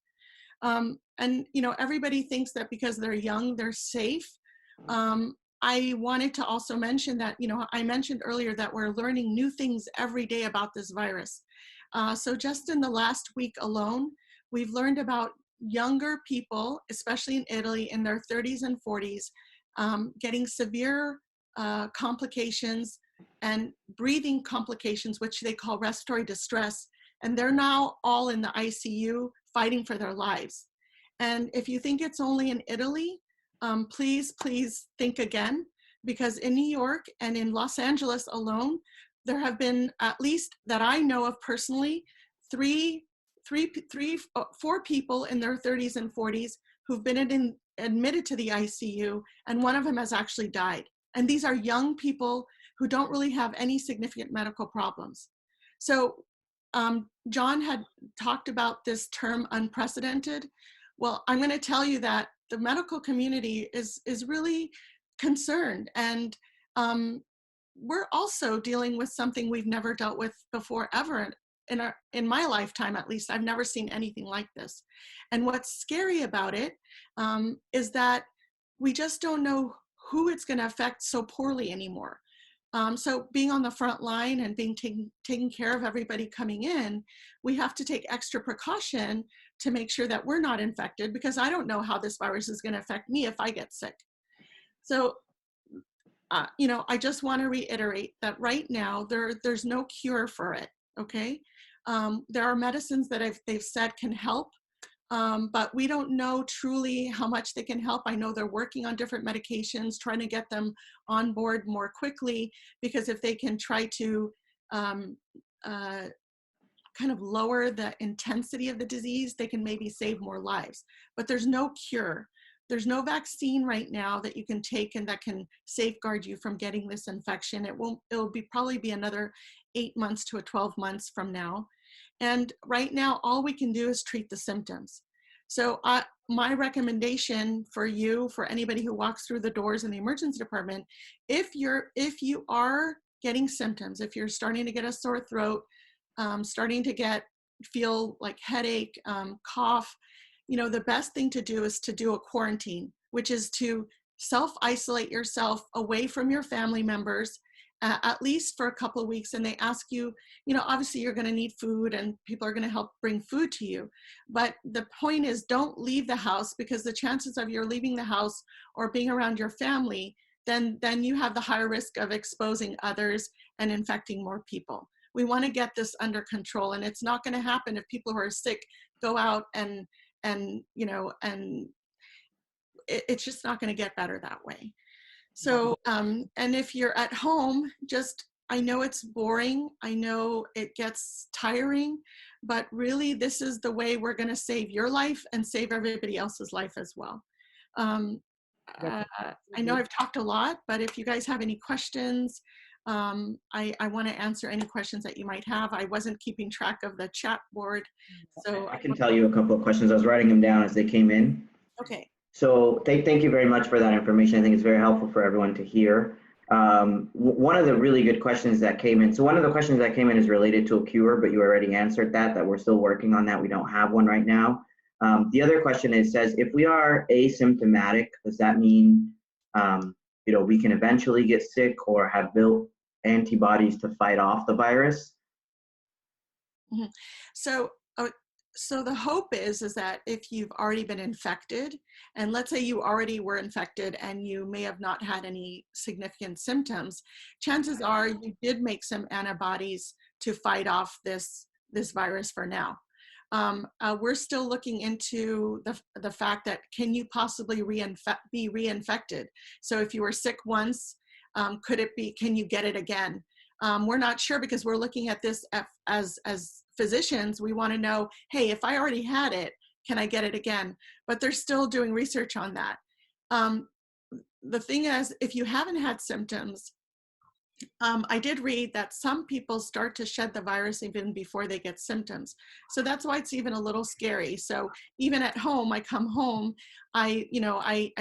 And everybody thinks that because they're young, they're safe. I wanted to also mention that, I mentioned earlier that we're learning new things every day about this virus. So just in the last week alone, we've learned about younger people, especially in Italy, in their 30s and 40s, getting severe complications and breathing complications, which they call respiratory distress. And they're now all in the ICU fighting for their lives. And if you think it's only in Italy, please think again, because in New York and in Los Angeles alone, there have been, at least that I know of personally, four people in their 30s and 40s who've been admitted to the ICU, and one of them has actually died. And these are young people who don't really have any significant medical problems. So John had talked about this term unprecedented. Well, I'm going to tell you that the medical community is really concerned, and we're also dealing with something we've never dealt with before ever. In my lifetime, at least, I've never seen anything like this. And what's scary about it is that we just don't know who it's going to affect so poorly anymore. So being on the front line and being taking care of everybody coming in, we have to take extra precaution to make sure that we're not infected, because I don't know how this virus is going to affect me if I get sick. So, I just want to reiterate that right now there's no cure for it. Okay, there are medicines that they've said can help, but we don't know truly how much they can help. I know they're working on different medications, trying to get them on board more quickly, because if they can try to kind of lower the intensity of the disease, they can maybe save more lives. But there's no cure. There's no vaccine right now that you can take and that can safeguard you from getting this infection. It'll probably be another 8 months to 12 months from now. And right now, all we can do is treat the symptoms. So my recommendation for you, for anybody who walks through the doors in the emergency department, if you are getting symptoms, if you're starting to get a sore throat, starting to feel like headache, cough, the best thing to do is to do a quarantine, which is to self-isolate yourself away from your family members, at least for a couple of weeks. And they ask you, obviously you're going to need food and people are going to help bring food to you. But the point is, don't leave the house, because the chances of you leaving the house or being around your family, then you have the higher risk of exposing others and infecting more people. We want to get this under control, and it's not going to happen if people who are sick go out and it's just not going to get better that way. So, and if you're at home, I know it's boring, I know it gets tiring, but really this is the way we're going to save your life and save everybody else's life as well. I know I've talked a lot, but if you guys have any questions, I want to answer any questions that you might have. I wasn't keeping track of the chat board, so I can tell you a couple of questions. I was writing them down as they came in. Okay. So thank you very much for that information. I think it's very helpful for everyone to hear. One of the really good questions that came in. So one of the questions that came in is related to a cure, but you already answered that we're still working on that. We don't have one right now. The other question says, if we are asymptomatic, does that mean we can eventually get sick or have built antibodies to fight off the virus? Mm-hmm. So the hope is that if you've already been infected, and let's say you already were infected and you may have not had any significant symptoms, chances are you did make some antibodies to fight off this virus for now. We're still looking into the fact that can you possibly be reinfected? So if you were sick once, can you get it again? We're not sure, because we're looking at this as physicians. We want to know, hey, if I already had it, can I get it again? But they're still doing research on that. The thing is, if you haven't had symptoms, I did read that some people start to shed the virus even before they get symptoms. So that's why it's even a little scary. So even at home, I come home, I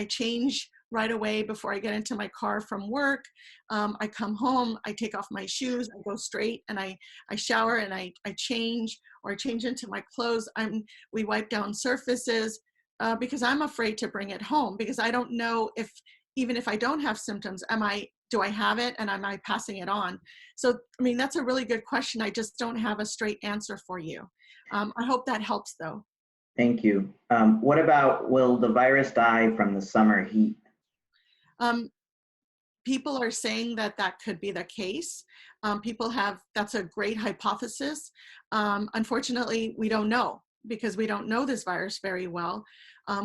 change right away before I get into my car from work. I come home, I take off my shoes, I go straight and I shower and I change, or I change into my clothes. We wipe down surfaces because I'm afraid to bring it home, because I don't know even if I don't have symptoms, am I do I have it and am I passing it on? So, I mean, that's a really good question. I just don't have a straight answer for you. I hope that helps though. Thank you. What about, will the virus die from the summer heat? People are saying that that could be the case. That's a great hypothesis. Unfortunately, we don't know because we don't know this virus very well.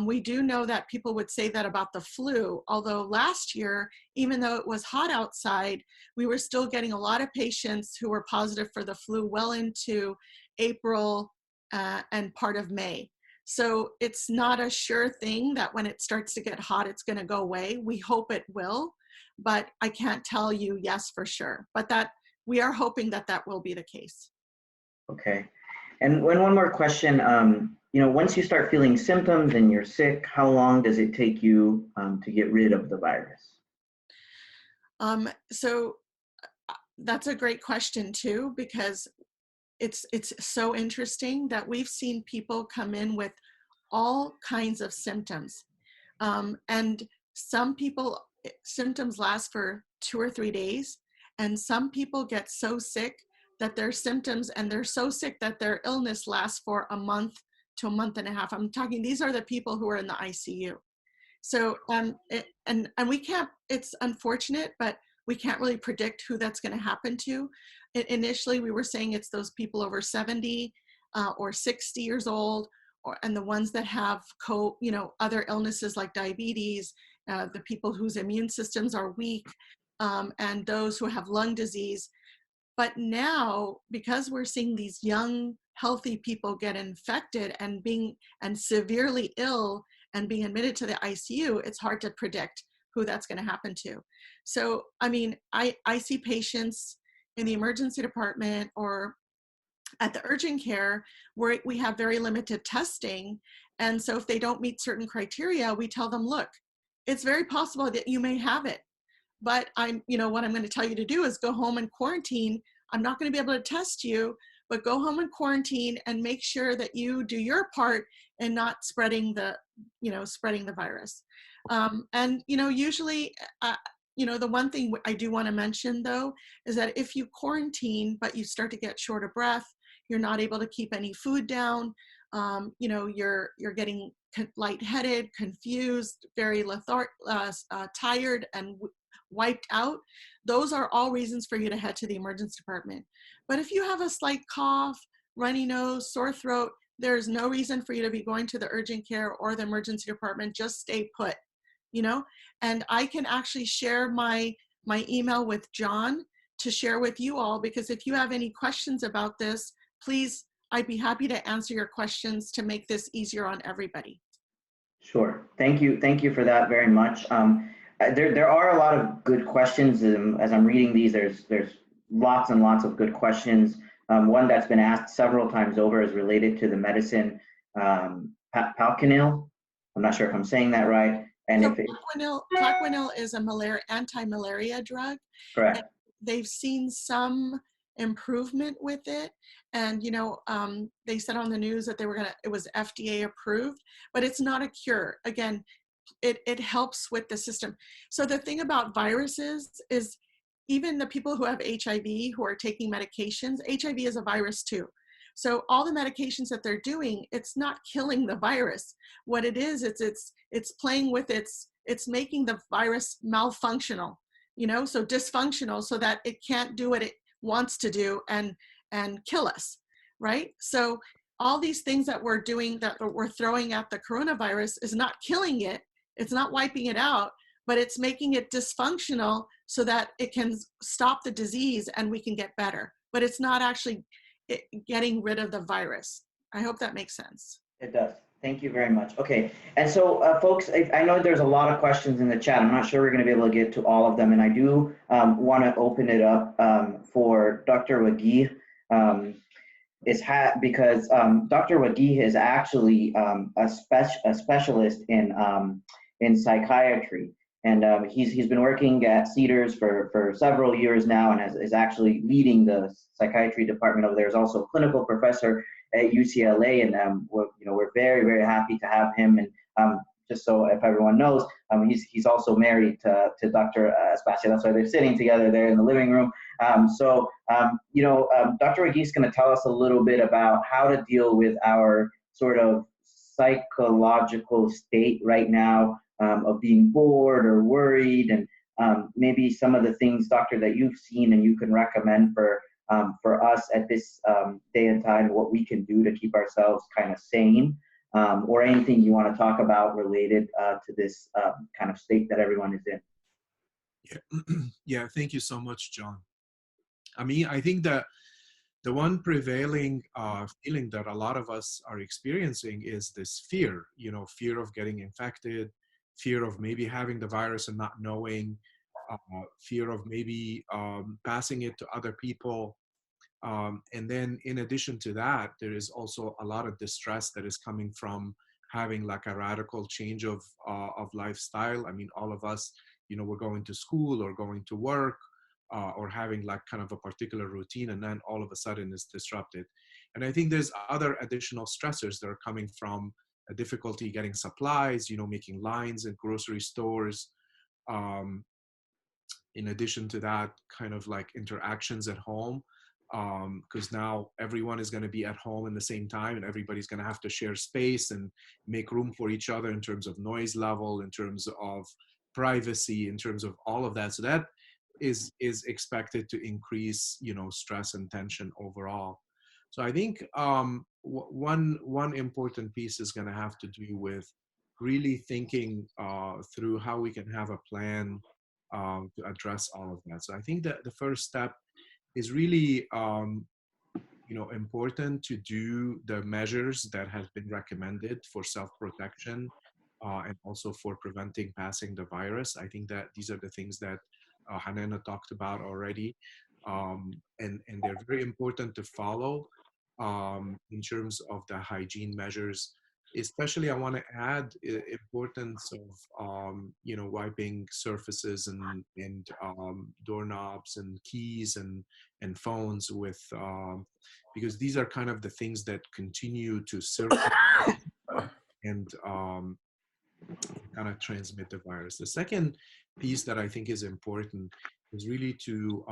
We do know that people would say that about the flu, although last year, even though it was hot outside, we were still getting a lot of patients who were positive for the flu well into April and part of May. So it's not a sure thing that when it starts to get hot, it's going to go away. We hope it will, but I can't tell you yes for sure. But that we are hoping that that will be the case. Okay. And one more question, once you start feeling symptoms and you're sick, how long does it take you to get rid of the virus? So that's a great question too, because it's so interesting that we've seen people come in with all kinds of symptoms. And some people, symptoms last for 2 or 3 days. And some people get so sick that their symptoms, and they're so sick that their illness lasts for a month to a month and a half. I'm talking, these are the people who are in the ICU. So, and we can't, it's unfortunate, but we can't really predict who that's going to happen to. Initially, we were saying it's those people over 70 or 60 years old, and the ones that have other illnesses like diabetes, the people whose immune systems are weak, and those who have lung disease. But now, because we're seeing these young, healthy people get infected and severely ill and being admitted to the ICU, it's hard to predict who that's going to happen to. So, I mean, I see patients in the emergency department or at the urgent care where we have very limited testing. And so if they don't meet certain criteria, we tell them, look, it's very possible that you may have it. But what I'm going to tell you to do is go home and quarantine. I'm not going to be able to test you, but go home and quarantine and make sure that you do your part in not spreading the virus. Usually, the one thing I do want to mention though, is that if you quarantine, but you start to get short of breath, you're not able to keep any food down, you're getting lightheaded, confused, very tired and wiped out, those are all reasons for you to head to the emergency department. But if you have a slight cough, runny nose, sore throat, there's no reason for you to be going to the urgent care or the emergency department. Just stay put, and I can actually share my email with John to share with you all, because if you have any questions about this, please, I'd be happy to answer your questions to make this easier on everybody. Sure. Thank you for that very much. There are a lot of good questions. As I'm reading these, there's lots and lots of good questions. One that's been asked several times over is related to the medicine Plaquenil. I'm not sure if I'm saying that right. And so Plaquenil is a anti-malaria drug. Correct. And they've seen some improvement with it, and they said on the news that it was FDA approved, but it's not a cure. Again, it helps with the system. So the thing about viruses is, even the people who have HIV who are taking medications, HIV is a virus too. So all the medications that they're doing, it's not killing the virus. What it is, it's playing with it's making the virus malfunctional, so dysfunctional, so that it can't do what it wants to do and kill us, right? So all these things that we're doing, that we're throwing at the coronavirus, is not killing it, it's not wiping it out, but it's making it dysfunctional so that it can stop the disease and we can get better. But it's not actually getting rid of the virus. I hope that makes sense. It does. Thank you very much. Okay, and so folks, I know there's a lot of questions in the chat. I'm not sure we're going to be able to get to all of them, and I do want to open it up for Dr. WAGUIH, because Dr. WAGUIH is actually a specialist in psychiatry, and he's been working at Cedars for several years now, and is actually leading the psychiatry department over there. He's also a clinical professor at UCLA, and we're very, very happy to have him. And just so if everyone knows, he's also married to Dr. ASBASIA. That's why they're sitting together there in the living room. Dr. WAGUIH is going to tell us a little bit about how to deal with our sort of psychological state right now, of being bored or worried, and maybe some of the things, Doctor, that you've seen and you can recommend for us at this day and time, what we can do to keep ourselves kind of sane, or anything you want to talk about related to this kind of state that everyone is in. Yeah, yeah. Thank you so much, John. I mean, I think that the one prevailing feeling that a lot of us are experiencing is this fear, fear of getting infected, fear of maybe having the virus and not knowing, fear of maybe passing it to other people. And then in addition to that, there is also a lot of distress that is coming from having like a radical change of lifestyle. I mean, all of us, we're going to school or going to work, or having like kind of a particular routine, and then all of a sudden it's disrupted. And I think there's other additional stressors that are coming from a difficulty getting supplies, making lines at grocery stores. In addition to that, kind of like interactions at home, because now everyone is going to be at home in the same time, and everybody's going to have to share space and make room for each other in terms of noise level, in terms of privacy, in terms of all of that. So that is expected to increase, stress and tension overall. So I think one important piece is going to have to do with really thinking through how we can have a plan to address all of that. So I think that the first step is really important to do the measures that have been recommended for self-protection, and also for preventing passing the virus. I think that these are the things that Hanena talked about already, and they're very important to follow in terms of the hygiene measures. Especially, I want to add importance of wiping surfaces and doorknobs and keys and phones with because these are kind of the things that continue to circulate and kind of transmit the virus. The second piece that I think is important is really to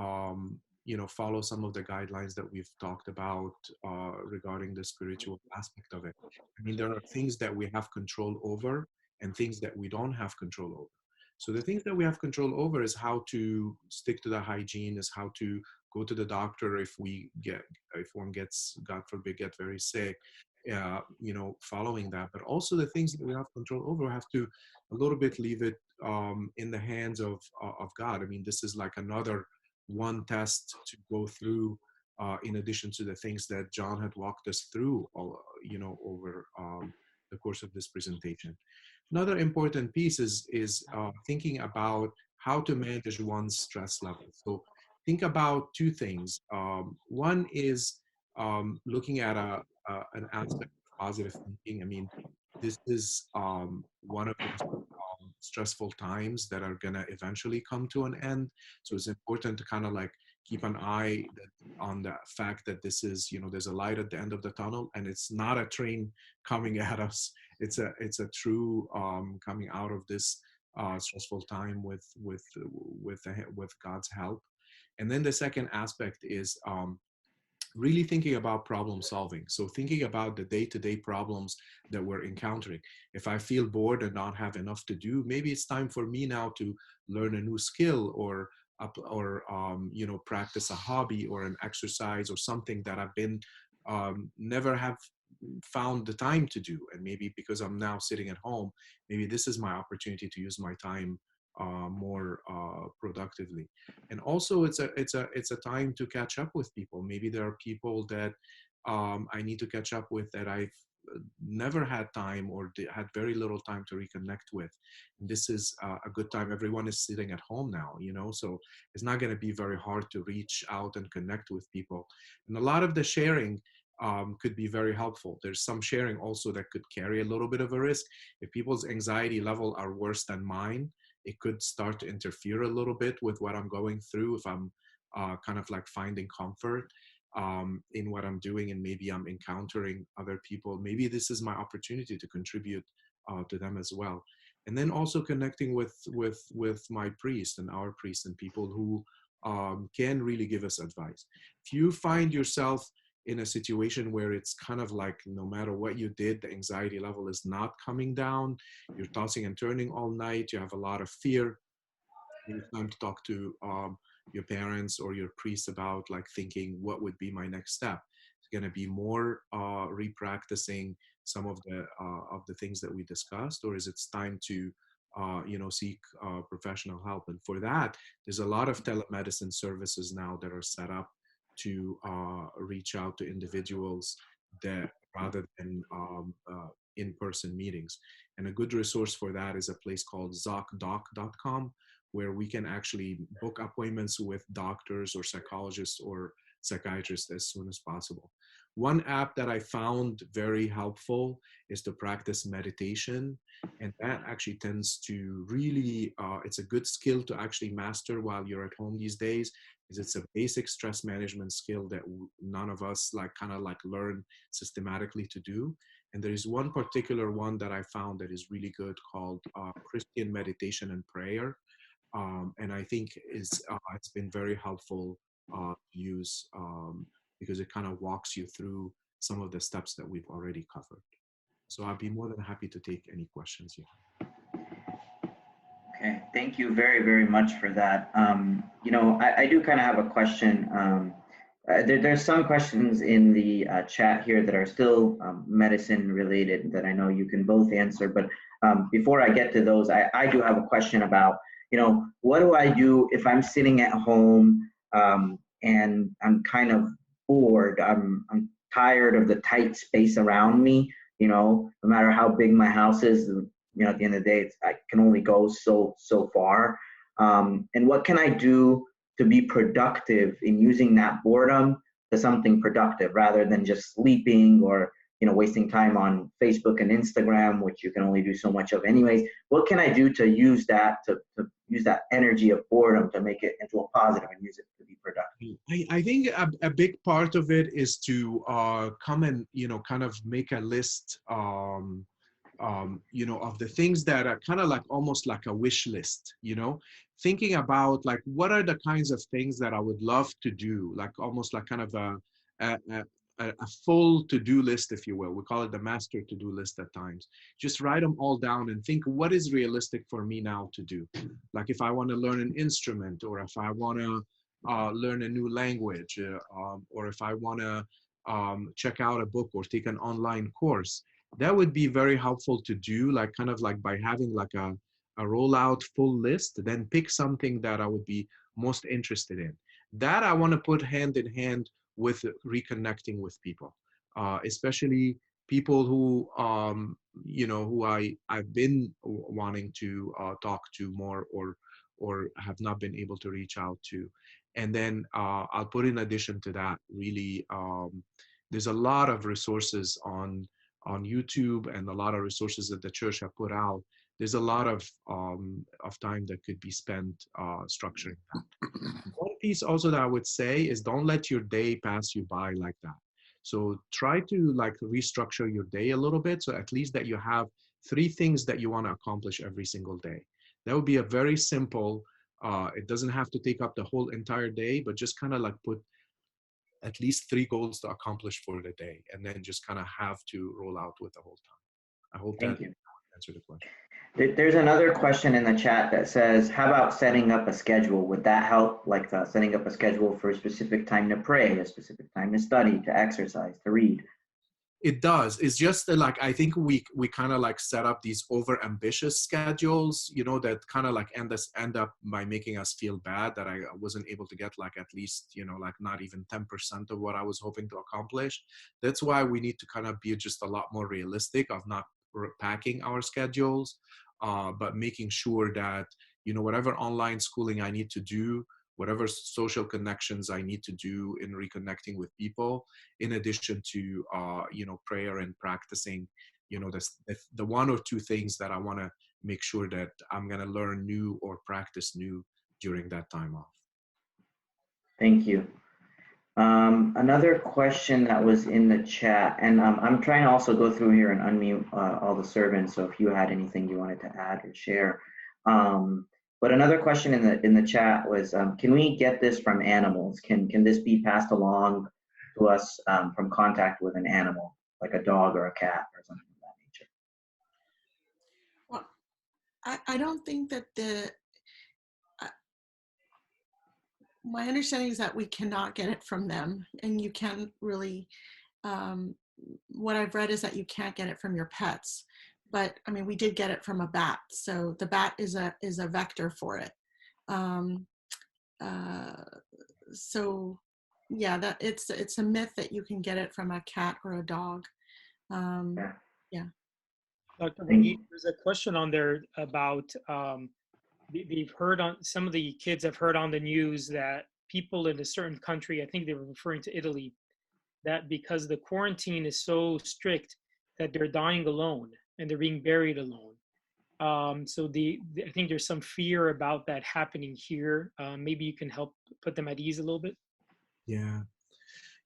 follow some of the guidelines that we've talked about regarding the spiritual aspect of it. I mean, there are things that we have control over and things that we don't have control over. So the things that we have control over is how to stick to the hygiene, is how to go to the doctor if one gets, God forbid, get very sick, following that. But also the things that we have control over, we have to a little bit leave it in the hands of God. I mean, this is like another one test to go through, in addition to the things that John had walked us through, over the course of this presentation. Another important piece is thinking about how to manage one's stress level. So think about two things. One is looking at an aspect of positive thinking. I mean, this is one of those stressful times that are going to eventually come to an end. So it's important to kind of like keep an eye on the fact that this is, there's a light at the end of the tunnel, and it's not a train coming at us. It's a true coming out of this stressful time with God's help. And then the second aspect is really thinking about problem solving. So thinking about the day-to-day problems that we're encountering. If I feel bored and not have enough to do, maybe it's time for me now to learn a new skill or practice a hobby or an exercise or something that I've been never have found the time to do. And maybe because I'm now sitting at home, maybe this is my opportunity to use my time more productively. And also it's a time to catch up with people. Maybe there are people that I need to catch up with that I've never had time or had very little time to reconnect with. And this is a good time. Everyone is sitting at home now, so it's not going to be very hard to reach out and connect with people. And a lot of the sharing could be very helpful. There's some sharing also that could carry a little bit of a risk. If people's anxiety level are worse than mine, it could start to interfere a little bit with what I'm going through if I'm kind of like finding comfort in what I'm doing, and maybe I'm encountering other people. Maybe this is my opportunity to contribute to them as well. And then also connecting with my priest and our priest and people who can really give us advice. If you find yourself in a situation where it's kind of like no matter what you did, the anxiety level is not coming down, you're tossing and turning all night, you have a lot of fear, it's time to talk to your parents or your priest about like thinking, what would be my next step? It's going to be more repracticing some of the things that we discussed, or is it time to seek professional help? And for that, there's a lot of telemedicine services now that are set up to reach out to individuals that rather than in-person meetings. And a good resource for that is a place called ZocDoc.com, where we can actually book appointments with doctors or psychologists or psychiatrists as soon as possible. One app that I found very helpful is to practice meditation. And that actually tends to really, it's a good skill to actually master while you're at home these days, because it's a basic stress management skill that none of us kind of learn systematically to do. And there is one particular one that I found that is really good called Christian Meditation and Prayer. And I think it's been very helpful to use because it kind of walks you through some of the steps that we've already covered. So I'd be more than happy to take any questions you have. Okay, thank you very, very much for that. I do kind of have a question. There's some questions in the chat here that are still medicine related that I know you can both answer, but before I get to those, I do have a question about, what do I do if I'm sitting at home and I'm kind of bored? I'm tired of the tight space around me, no matter how big my house is, at the end of the day, I can only go so far. And what can I do to be productive in using that boredom to something productive rather than just sleeping or wasting time on Facebook and Instagram, which you can only do so much of anyways? What can I do to use that to use that energy of boredom to make it into a positive and use it to be productive? I think a big part of it is to come and kind of make a list of the things that are kind of like almost like a wish list, thinking about like what are the kinds of things that I would love to do, like almost like kind of a full to-do list, if you will. We call it the master to-do list at times. Just write them all down and think, what is realistic for me now to do? Like if I want to learn an instrument, or if I want to learn a new language, or if I want to check out a book or take an online course. That would be very helpful to do, like kind of like by having like a rollout full list, then pick something that I would be most interested in. That I want to put hand in hand with reconnecting with people, especially people who, who I've been wanting to talk to more or have not been able to reach out to. And then I'll put in addition to that, really, there's a lot of resources on YouTube and a lot of resources that the church have put out. There's a lot of time that could be spent structuring that. One piece also that I would say is don't let your day pass you by like that. So try to like restructure your day a little bit, so at least that you have 3 things that you want to accomplish every single day. That would be a very simple, it doesn't have to take up the whole entire day, but just kind of like put at least 3 goals to accomplish for the day, and then just kind of have to roll out with the whole time. I hope that answered the question. There's another question in the chat that says, how about setting up a schedule? Would that help? Like setting up a schedule for a specific time to pray, a specific time to study, to exercise, to read? It does. It's just that, like, I think we kind of like set up these over ambitious schedules, that kind of like end up by making us feel bad that I wasn't able to get like at least, like not even 10% of what I was hoping to accomplish. That's why we need to kind of be just a lot more realistic of not packing our schedules, but making sure that, whatever online schooling I need to do, whatever social connections I need to do in reconnecting with people, in addition to, prayer and practicing, the 1 or 2 things that I want to make sure that I'm going to learn new or practice new during that time off. Thank you. Another question that was in the chat, and I'm trying to also go through here and unmute all the servants. So if you had anything you wanted to add or share, but another question in the chat was, can we get this from animals? Can this be passed along to us from contact with an animal, like a dog or a cat or something of that nature? Well, I don't think that my understanding is that we cannot get it from them, and you can't really, what I've read is that you can't get it from your pets. But I mean, we did get it from a bat, so the bat is a vector for it. So yeah, that it's a myth that you can get it from a cat or a dog. Yeah. Dr. WAGUIH, there's a question on there about they've heard on, some of the kids have heard on the news that people in a certain country, I think they were referring to Italy, that because the quarantine is so strict that they're dying alone and they're being buried alone. So I think there's some fear about that happening here. Maybe you can help put them at ease a little bit. Yeah.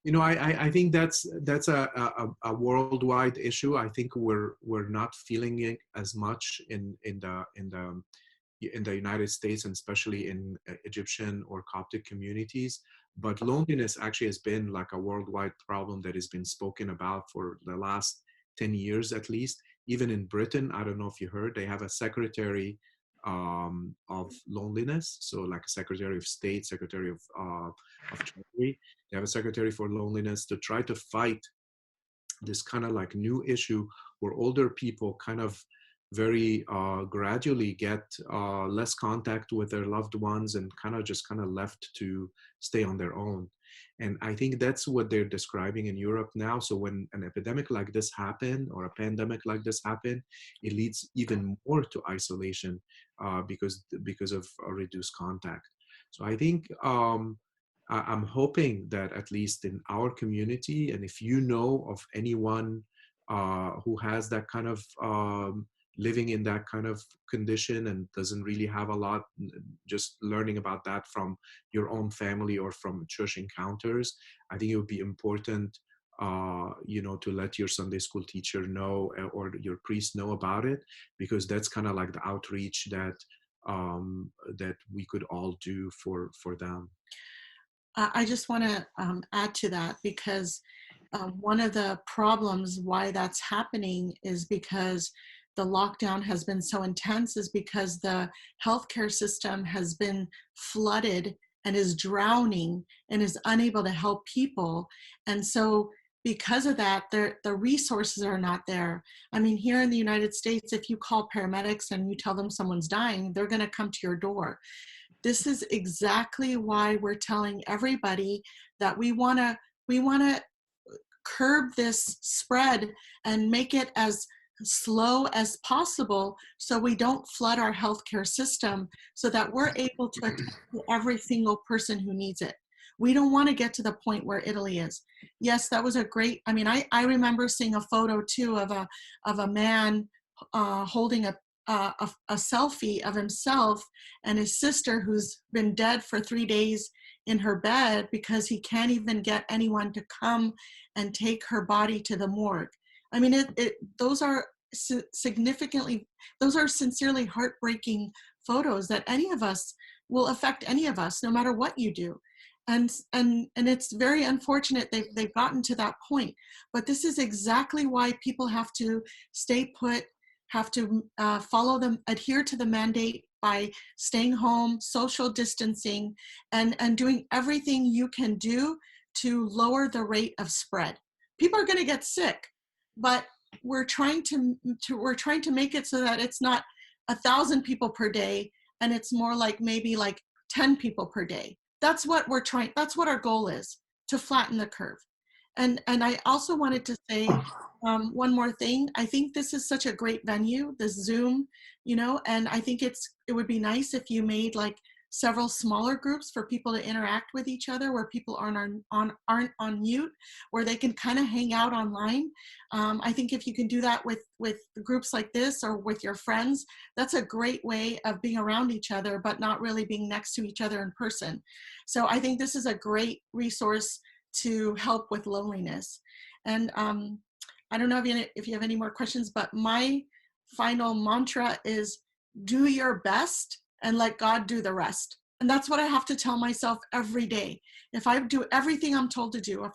You know, I think that's a worldwide issue. I think we're not feeling it as much in the United States, and especially in Egyptian or Coptic communities. But loneliness actually has been like a worldwide problem that has been spoken about for the last 10 years at least. Even in Britain, I don't know if you heard, they have a secretary of loneliness. So like a Secretary of State, Secretary of Treasury. They have a Secretary for Loneliness to try to fight this kind of like new issue where older people kind of very gradually get less contact with their loved ones and kind of left to stay on their own. And I think that's what they're describing in Europe now. So when an epidemic like this happen or a pandemic like this happen, it leads even more to isolation because of reduced contact. So I think I'm hoping that at least in our community, and if you know of anyone who has that kind of living in that kind of condition and doesn't really have a lot, just learning about that from your own family or from church encounters, I think it would be important, you know, to let your Sunday school teacher know or your priest know about it, because that's kind of like the outreach that that we could all do for them. I just want to add to that, because one of the problems why that's happening is because the lockdown has been so intense, is because the healthcare system has been flooded and is drowning and is unable to help people. And so because of that, the resources are not there. I mean, here in the United States, if you call paramedics and you tell them someone's dying, they're going to come to your door. This is exactly why we're telling everybody that we want to curb this spread and make it as slow as possible so we don't flood our healthcare system, so that we're able to attend to every single person who needs it. We don't want to get to the point where Italy is. Yes, that was a great, I mean, I remember seeing a photo too of a man holding a selfie of himself and his sister, who's been dead for 3 days in her bed because he can't even get anyone to come and take her body to the morgue. I mean, those are sincerely heartbreaking photos that any of us will affect any of us, no matter what you do. And it's very unfortunate they've gotten to that point. But this is exactly why people have to stay put, have to adhere to the mandate by staying home, social distancing, and doing everything you can do to lower the rate of spread. People are going to get sick, but we're trying to make it so that it's not 1,000 people per day, and it's more like maybe like 10 people per day. That's what our goal is, to flatten the curve. And I also wanted to say one more thing. I think this is such a great venue, this Zoom, you know, and I think it would be nice if you made like several smaller groups for people to interact with each other, where people aren't on mute, where they can kind of hang out online. I think if you can do that with groups like this or with your friends, that's a great way of being around each other, but not really being next to each other in person. So I think this is a great resource to help with loneliness. And I don't know if you have any more questions, but my final mantra is do your best and let God do the rest. And that's what I have to tell myself every day. If I do everything I'm told to do, if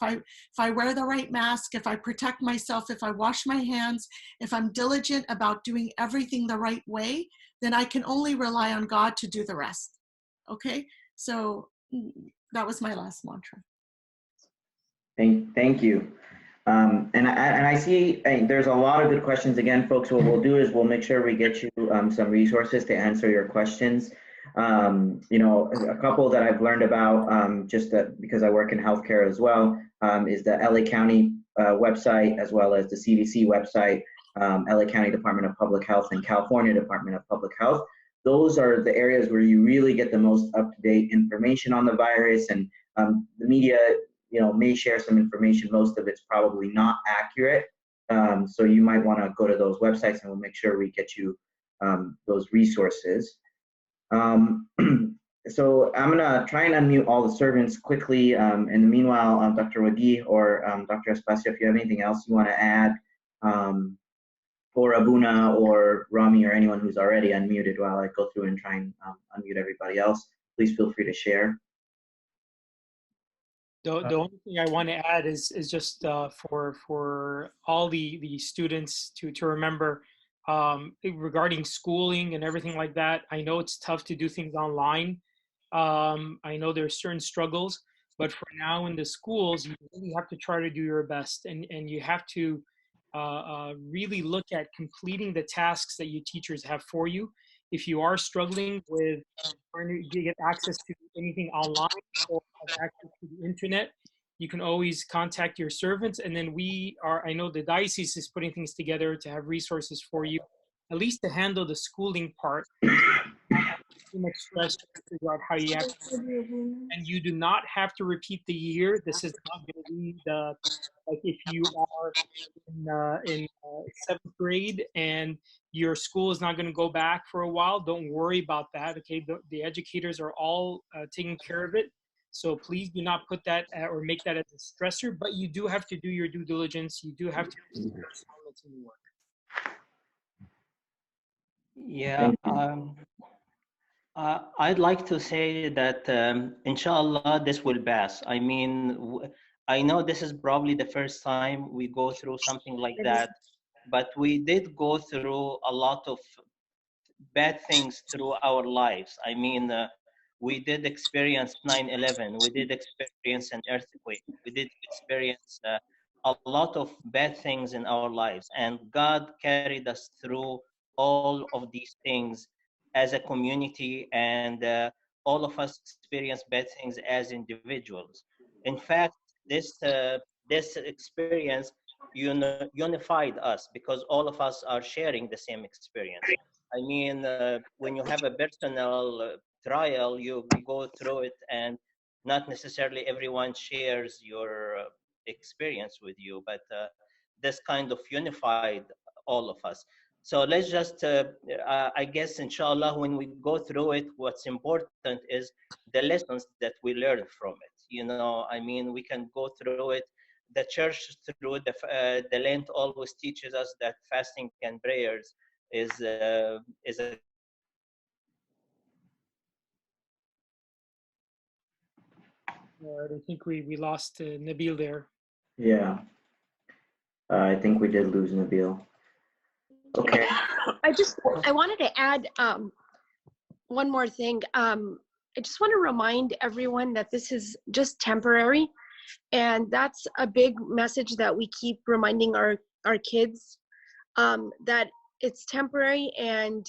I wear the right mask, if I protect myself, if I wash my hands, if I'm diligent about doing everything the right way, then I can only rely on God to do the rest. Okay? So that was my last mantra. Thank you. And I see there's a lot of good questions. Again, folks, what we'll do is we'll make sure we get you some resources to answer your questions. You know, a couple that I've learned about, just that because I work in healthcare as well, is the LA County website, as well as the CDC website, LA County Department of Public Health and California Department of Public Health. Those are the areas where you really get the most up-to-date information on the virus, and the media, you know, may share some information. Most of it's probably not accurate. So you might want to go to those websites, and we'll make sure we get you those resources. So I'm gonna try and unmute all the servants quickly. In the meanwhile, Dr. WAGUIH or Dr. ASBASIA, if you have anything else you want to add, or Abuna or Rami or anyone who's already unmuted while I go through and try and unmute everybody else, please feel free to share. The only thing I want to add is just for all the students to remember regarding schooling and everything like that. I know it's tough to do things online. I know there's certain struggles, but for now in the schools, you really have to try to do your best, and you have to really look at completing the tasks that your teachers have for you. If you are struggling with trying to get access to anything online or have access to the internet, you can always contact your servants. And then I know the diocese is putting things together to have resources for you, at least to handle the schooling part. Too much stress to figure out how you have to, and you do not have to repeat the year. This is not going to be like if you are in 7th grade and your school is not going to go back for a while. Don't worry about that. Okay, the educators are all taking care of it. So please do not put that or make that as a stressor. But you do have to do your due diligence. You do have to do your assignments and your work. Yeah. I'd like to say that inshallah this will pass. I mean, I know this is probably the first time we go through something like that, but we did go through a lot of bad things through our lives. I mean, we did experience 9/11. We did experience an earthquake. We did experience a lot of bad things in our lives, and God carried us through all of these things as a community, and all of us experience bad things as individuals. In fact, this experience unified us because all of us are sharing the same experience. I mean, when you have a personal trial, you go through it, and not necessarily everyone shares your experience with you, but this kind of unified all of us. So let's just, I guess, inshallah, when we go through it, what's important is the lessons that we learn from it. You know, I mean, we can go through it. The church through the Lent always teaches us that fasting and prayers is a I think we lost Nabil there. Yeah, I think we did lose Nabil. Okay. I wanted to add one more thing. I just want to remind everyone that this is just temporary, and that's a big message that we keep reminding our kids, that it's temporary. And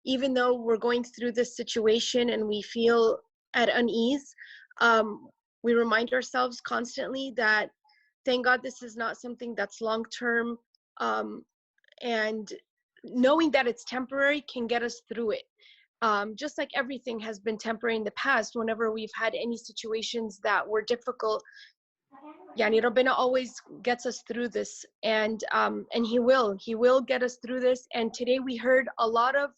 even though we're going through this situation and we feel at unease, we remind ourselves constantly that thank God this is not something that's long-term, and knowing that it's temporary can get us through it. Just like everything has been temporary in the past, whenever we've had any situations that were difficult, Yani Rabbina always gets us through this, and he will get us through this. And today we heard a lot of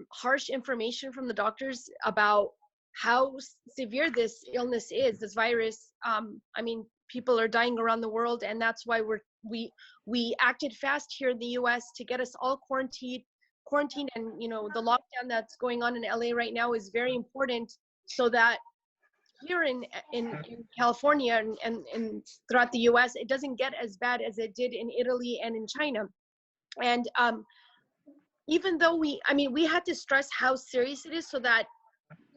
harsh information from the doctors about how severe this illness is, this virus. I mean, people are dying around the world, and that's why we acted fast here in the U.S. to get us all quarantined. And you know, the lockdown that's going on in LA right now is very important, so that here in California and throughout the U.S. it doesn't get as bad as it did in Italy and in China. And even though we had to stress how serious it is, so that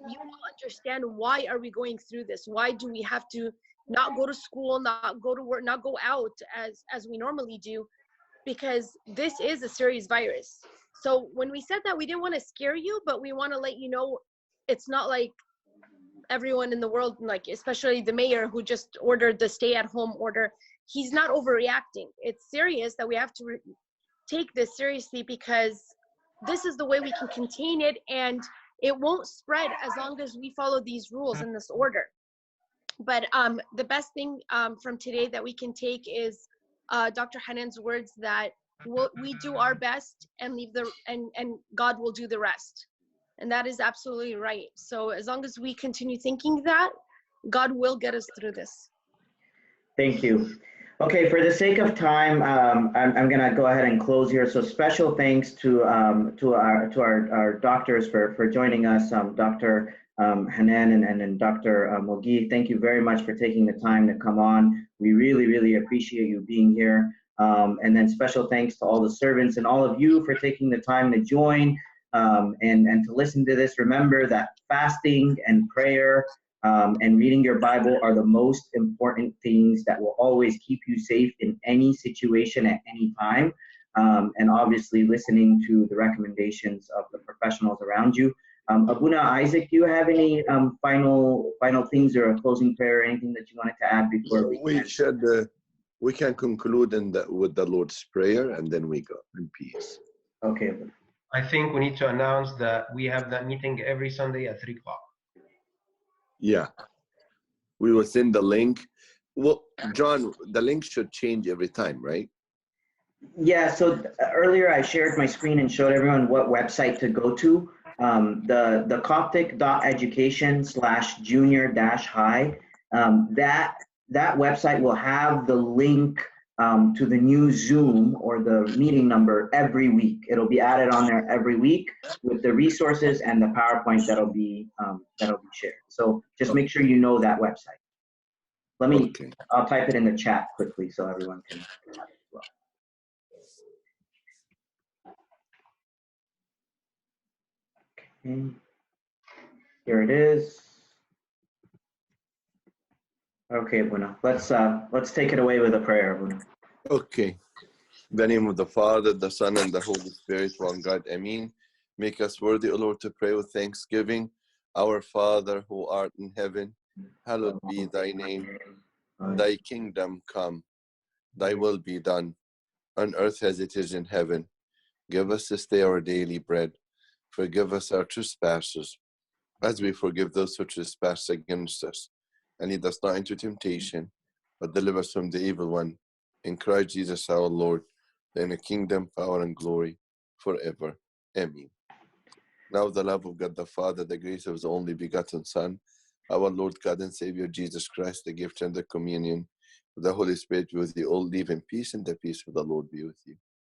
you will understand why are we going through this. Why do we have to not go to school, not go to work, not go out as we normally do? Because this is a serious virus. So when we said that, we didn't want to scare you, but we want to let you know it's not like everyone in the world, like especially the mayor who just ordered the stay-at-home order, he's not overreacting. It's serious that we have to take this seriously, because this is the way we can contain it, and it won't spread as long as we follow these rules in this order. But the best thing from today that we can take is Dr. Hanan's words that we do our best and and God will do the rest. And that is absolutely right. So as long as we continue thinking that, God will get us through this. Thank you. Okay, for the sake of time, I'm going to go ahead and close here. So special thanks to our doctors for joining us, Dr. Hanan and Dr. WAGUIH. Thank you very much for taking the time to come on. We really, really appreciate you being here. And then special thanks to all the servants and all of you for taking the time to join and to listen to this. Remember that fasting and prayer and reading your Bible are the most important things that will always keep you safe in any situation at any time. And obviously listening to the recommendations of the professionals around you. Abuna Isaac, do you have any final things or a closing prayer or anything that you wanted to add before we can conclude with the Lord's Prayer, and then we go in peace. Okay. I think we need to announce that we have that meeting every Sunday at 3 o'clock. Yeah, we will send the link. Well, John, the link should change every time, right? Yeah, so earlier I shared my screen and showed everyone what website to go to. The Coptic.education/junior-high, that website will have the link to the new Zoom or the meeting number every week. It'll be added on there every week with the resources and the PowerPoint that'll be shared. So just make sure you know that website. Let me, I'll type it in the chat quickly so everyone can have it as well. Okay. Here it is. Okay, Abuna. Let's take it away with a prayer, Abuna. Okay. In the name of the Father, the Son, and the Holy Spirit, one God. Amen. Make us worthy, O Lord, to pray with thanksgiving. Our Father, who art in heaven, hallowed be thy name. Thy kingdom come. Thy will be done, on earth as it is in heaven. Give us this day our daily bread. Forgive us our trespasses, as we forgive those who trespass against us. And lead us not into temptation, but deliver us from the evil one. In Christ Jesus our Lord, in the kingdom, power, and glory, forever. Amen. Now the love of God the Father, the grace of His only begotten Son, our Lord God and Savior Jesus Christ, the gift and the communion of the Holy Spirit be with you all. Live in peace, and the peace of the Lord be with you.